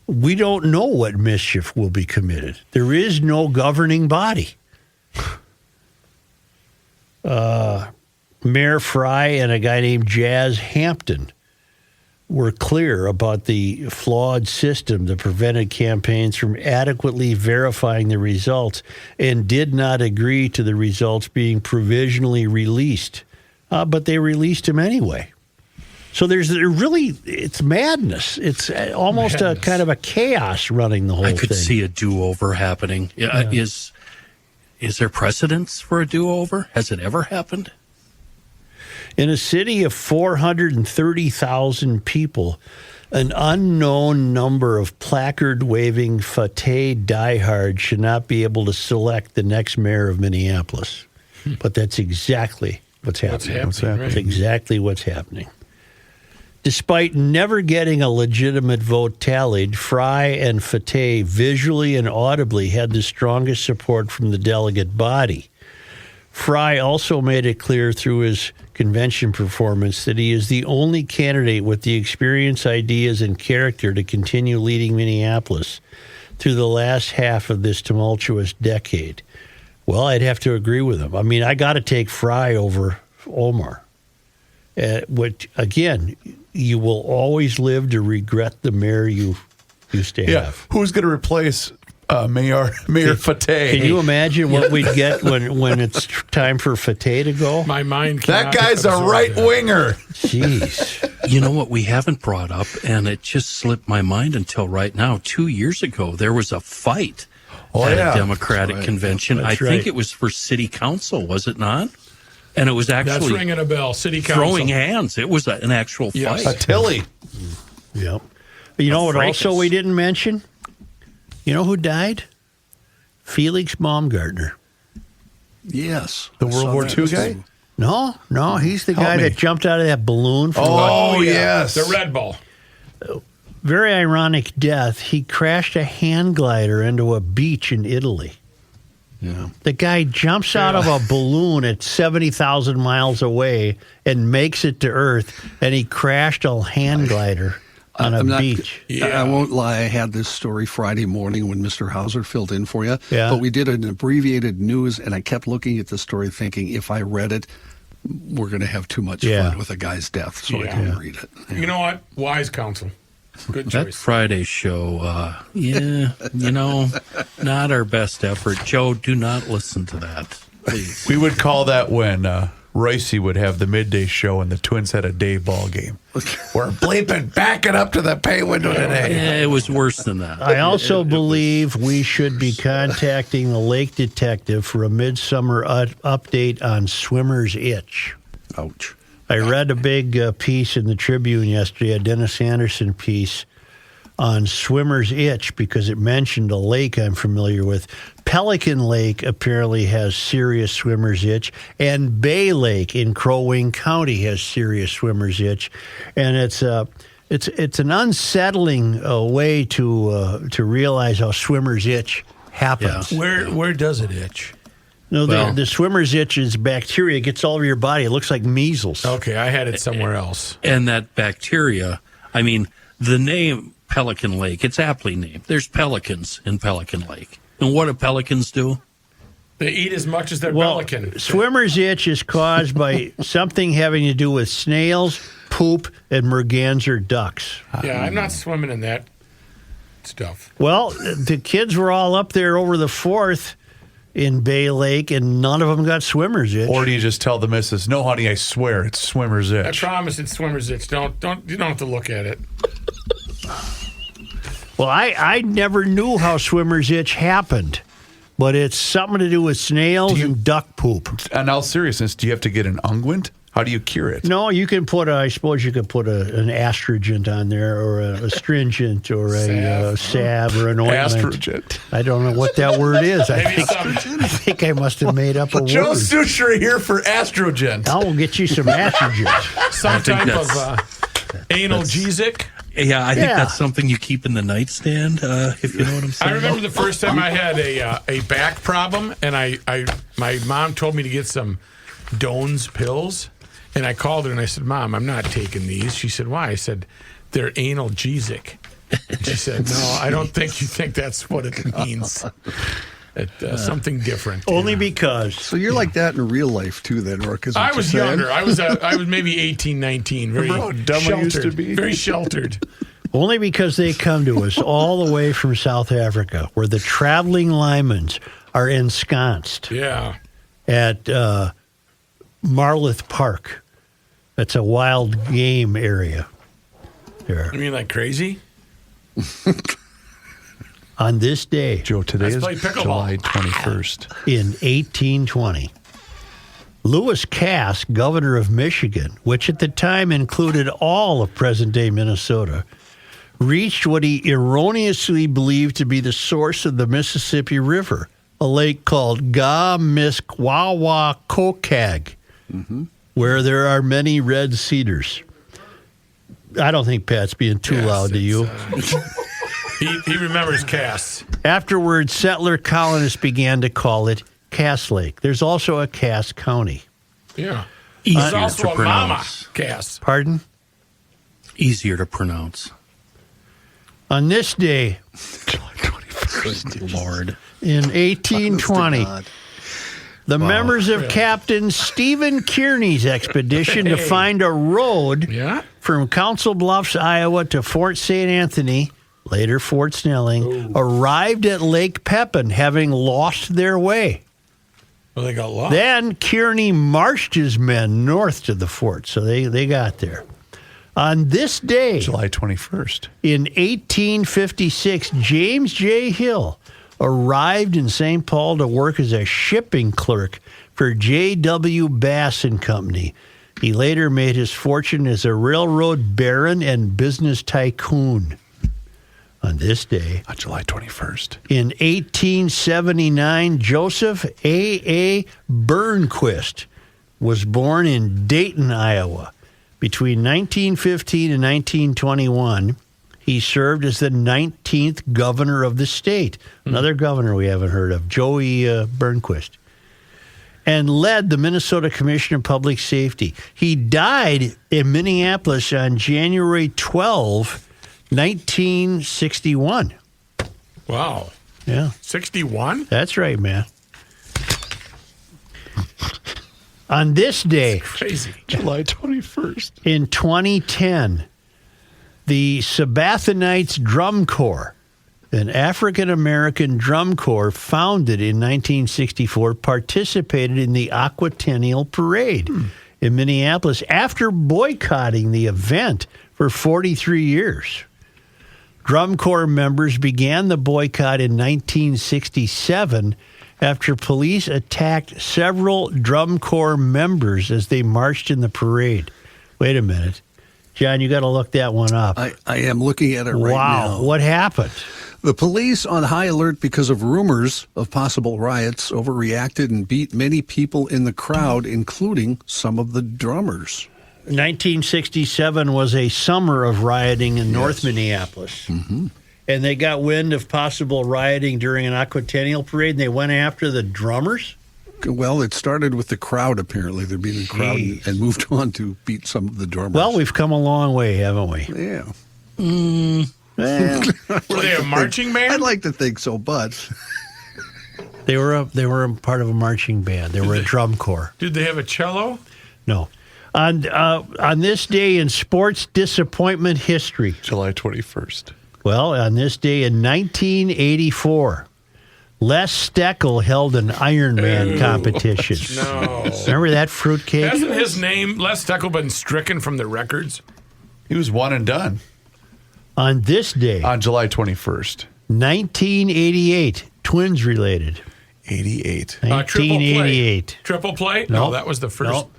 we don't know what mischief will be committed. There is no governing body. Mayor Fry and a guy named Jazz Hampton were clear about the flawed system that prevented campaigns from adequately verifying the results and did not agree to the results being provisionally released. But they released them anyway. So it's madness. It's almost a kind of a chaos running the whole thing. I could see a do-over happening. Is there precedence for a do-over? Has it ever happened? In a city of 430,000 people, an unknown number of placard-waving Fateh diehards should not be able to select the next mayor of Minneapolis. But that's exactly what's happening. That's exactly what's happening. Despite never getting a legitimate vote tallied, Fry and Fateh visually and audibly had the strongest support from the delegate body. Fry also made it clear through his convention performance that he is the only candidate with the experience, ideas, and character to continue leading Minneapolis through the last half of this tumultuous decade. Well, I'd have to agree with him. I mean, I got to take Fry over Omar. Which, again, you will always live to regret the mayor you used to have. Who's going to replace Mayor Fateh? Can you imagine what we'd get when it's time for Fateh to go? My mind That guy's a right-winger. Jeez. You know what we haven't brought up, and it just slipped my mind until right now. 2 years ago, there was a fight at a Democratic convention. I think it was for city council, was it not? And it was actually that's ringing a bell. City council throwing hands. It was an actual fight. A Tilly. Yep. You know what? Also, we didn't mention. You know who died? Felix Baumgartner. Yes, the World War II guy. No, he's the guy that jumped out of that balloon. Yes, the Red Bull. Very ironic death. He crashed a hand glider into a beach in Italy. Yeah. The guy jumps out of a balloon at 70,000 miles away and makes it to Earth, and he crashed a hand glider on a beach. I won't lie. I had this story Friday morning when Mr. Hauser filled in for you. Yeah. But we did an abbreviated news, and I kept looking at the story thinking, if I read it, we're going to have too much fun with a guy's death, so I didn't read it. Yeah. You know what? Wise counsel. Good choice. That Friday show, not our best effort. Joe, do not listen to that, please. We would call that when Royce would have the midday show and the Twins had a day ball game. We're bleeping backing up to the pay window today. Yeah, it was worse than that. I also believe we should be contacting the lake detective for a midsummer update on swimmer's itch. Ouch. I read a big piece in the Tribune yesterday, a Dennis Anderson piece on swimmer's itch, because it mentioned a lake I'm familiar with. Pelican Lake apparently has serious swimmer's itch, and Bay Lake in Crow Wing County has serious swimmer's itch, and it's an unsettling way to realize how swimmer's itch happens. Yeah. Where does it itch? No, the swimmer's itch is bacteria. It gets all over your body. It looks like measles. Okay, I had it somewhere else. And that bacteria, I mean, the name Pelican Lake, it's aptly named. There's pelicans in Pelican Lake. And what do pelicans do? They eat as much as their pelican. Swimmer's itch is caused by something having to do with snails, poop, and merganser ducks. Yeah, I'm not swimming in that stuff. Well, the kids were all up there over the 4th in Bay Lake, and none of them got swimmer's itch. Or do you just tell the missus, "No, honey, I swear it's swimmer's itch"? I promise it's swimmer's itch. You don't have to look at it. Well, I never knew how swimmer's itch happened, but it's something to do with snails and duck poop. In all seriousness, do you have to get an unguent? How do you cure it? No, you can put an astringent on there, or a astringent, or a salve, or an ointment. Astringent. I don't know what that word is. I think I must have made up a word. Joe Sucher here for astrogent. I will get you some astringent. Some type of analgesic. Yeah, I think that's something you keep in the nightstand, if you know what I'm saying. I remember the first time I had a back problem, and my mom told me to get some Doan's pills. And I called her and I said, "Mom, I'm not taking these." She said, "Why?" I said, "They're analgesic." She said, "No, I don't think you think that's what it means. Something different." Only because. So you're like that in real life too, then, Rourke? I was younger. I was maybe 18, 19. Very Remember how dumb sheltered. I used to be? Very sheltered. Only because they come to us all the way from South Africa, where the traveling Lymans are ensconced Yeah. at Marloth Park. That's a wild game area there. You mean like crazy? On this day, Joe, today Let's is play pickleball. July 21st. in 1820, Lewis Cass, governor of Michigan, which at the time included all of present-day Minnesota, reached what he erroneously believed to be the source of the Mississippi River, a lake called Ga-Miskwawa-Kokag, where there are many red cedars. I don't think Pat's being too loud to you. He remembers Cass. Afterwards, settler colonists began to call it Cass Lake. There's also a Cass County. Yeah. Easier There's also to a mama pronounce. Cass. Pardon? Easier to pronounce. On this day, Good Lord. in 1820, God. the members of Captain Stephen Kearney's expedition to find a road Yeah? from Council Bluffs, Iowa to Fort St. Anthony, later Fort Snelling, arrived at Lake Pepin, having lost their way. Well, they got lost. Then Kearney marched his men north to the fort, so they got there. On this day, July 21st. in 1856, James J. Hill arrived in St. Paul to work as a shipping clerk for J.W. Bass and Company. He later made his fortune as a railroad baron and business tycoon. On this day, On July 21st. in 1879, Joseph A. Burnquist was born in Dayton, Iowa. Between 1915 and 1921, he served as the 19th governor of the state. Another governor we haven't heard of, Joey Burnquist. And led the Minnesota Commission of Public Safety. He died in Minneapolis on January 12, 1961. Wow. Yeah, 61? that's right, man. On this day, Crazy. July 21st. in 2010, the Sabathonites Drum Corps, an African-American drum corps founded in 1964, participated in the Aquatennial Parade in Minneapolis after boycotting the event for 43 years. Drum Corps members began the boycott in 1967 after police attacked several Drum Corps members as they marched in the parade. Wait a minute. John, you got to look that one up. I am looking at it right now. Wow, what happened? The police, on high alert because of rumors of possible riots, overreacted and beat many people in the crowd, including some of the drummers. 1967 was a summer of rioting in North Minneapolis. Mm-hmm. And they got wind of possible rioting during an Aquatennial Parade, and they went after the drummers? Well, it started with the crowd, apparently. They're being the crowd and moved on to beat some of the drummers. Well, we've come a long way, haven't we? Yeah. Well, Were they a marching band? I'd like to think so, but they were a part of a marching band. They were a drum corps. Did they have a cello? No. On this day in sports disappointment history, July 21st. well, on this day in 1984, Les Steckel held an Ironman competition. No. Remember that fruitcake? Hasn't his name, Les Steckel, been stricken from the records? He was one and done. On this day, On July 21st. 1988, twins related. 88. 1988. Triple play? No. No, that was the first. No.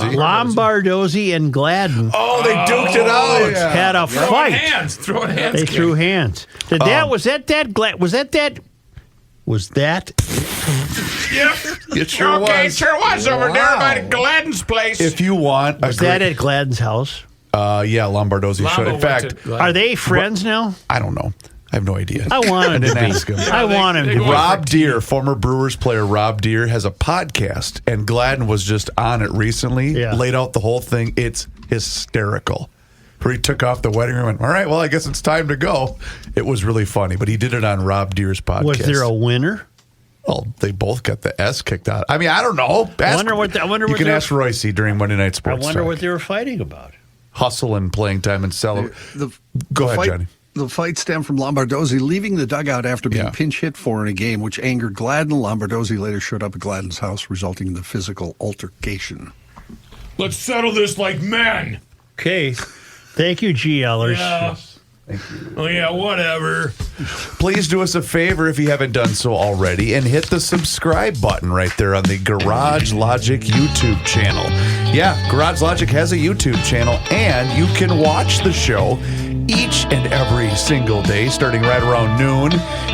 Lombardozzi and Gladden Oh, they duked it out. had a Throwing fight. hands. Throwing hands. They kid. threw hands. Was that? Yep. It sure Okay, was. sure was over there by Gladden's place. If you want a Was that at Gladden's house? yeah, Lombardozzi showed. In Lombo went fact, to Gladden. Are they friends now? I don't know. I have no idea. I want him to be. Ask him. I want him to be. Rob Deere, former Brewers player Rob Deere, has a podcast, and Gladden was just on it recently, laid out the whole thing. It's hysterical. Where he took off the wedding ring and went, all right, well, I guess it's time to go. It was really funny, but he did it on Rob Deere's podcast. Was there a winner? Well, they both got the S kicked out. I mean, I don't know. You can ask Royce during Monday Night Sports. I wonder what they were fighting about. Hustle and playing time and celebrate. Go ahead, Johnny. The fight stemmed from Lombardozzi leaving the dugout after being pinch hit for in a game, which angered Gladden. Lombardozzi later showed up at Gladden's house, resulting in the physical altercation. Let's settle this like men. Okay. Thank you, GLers. Yeah. Thank you. Oh, yeah, whatever. Please do us a favor if you haven't done so already and hit the subscribe button right there on the Garage Logic YouTube channel. Yeah, Garage Logic has a YouTube channel, and you can watch the show each and every single day starting right around noon.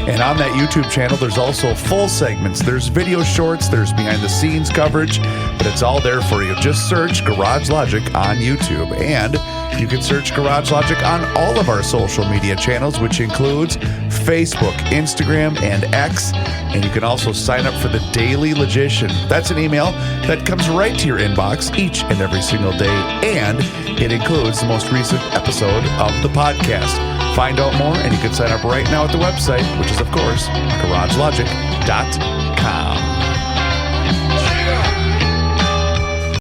And on that YouTube channel, there's also full segments. There's video shorts, there's behind-the-scenes coverage, but it's all there for you. Just search Garage Logic on YouTube, and you can search Garage Logic on all of our social media channels, which includes Facebook, Instagram, and X. And you can also sign up for the Daily Logician. That's an email that comes right to your inbox each and every single day, and it includes the most recent episode of the podcast. Find out more, and you can sign up right now at the website, which is, of course, garagelogic.com.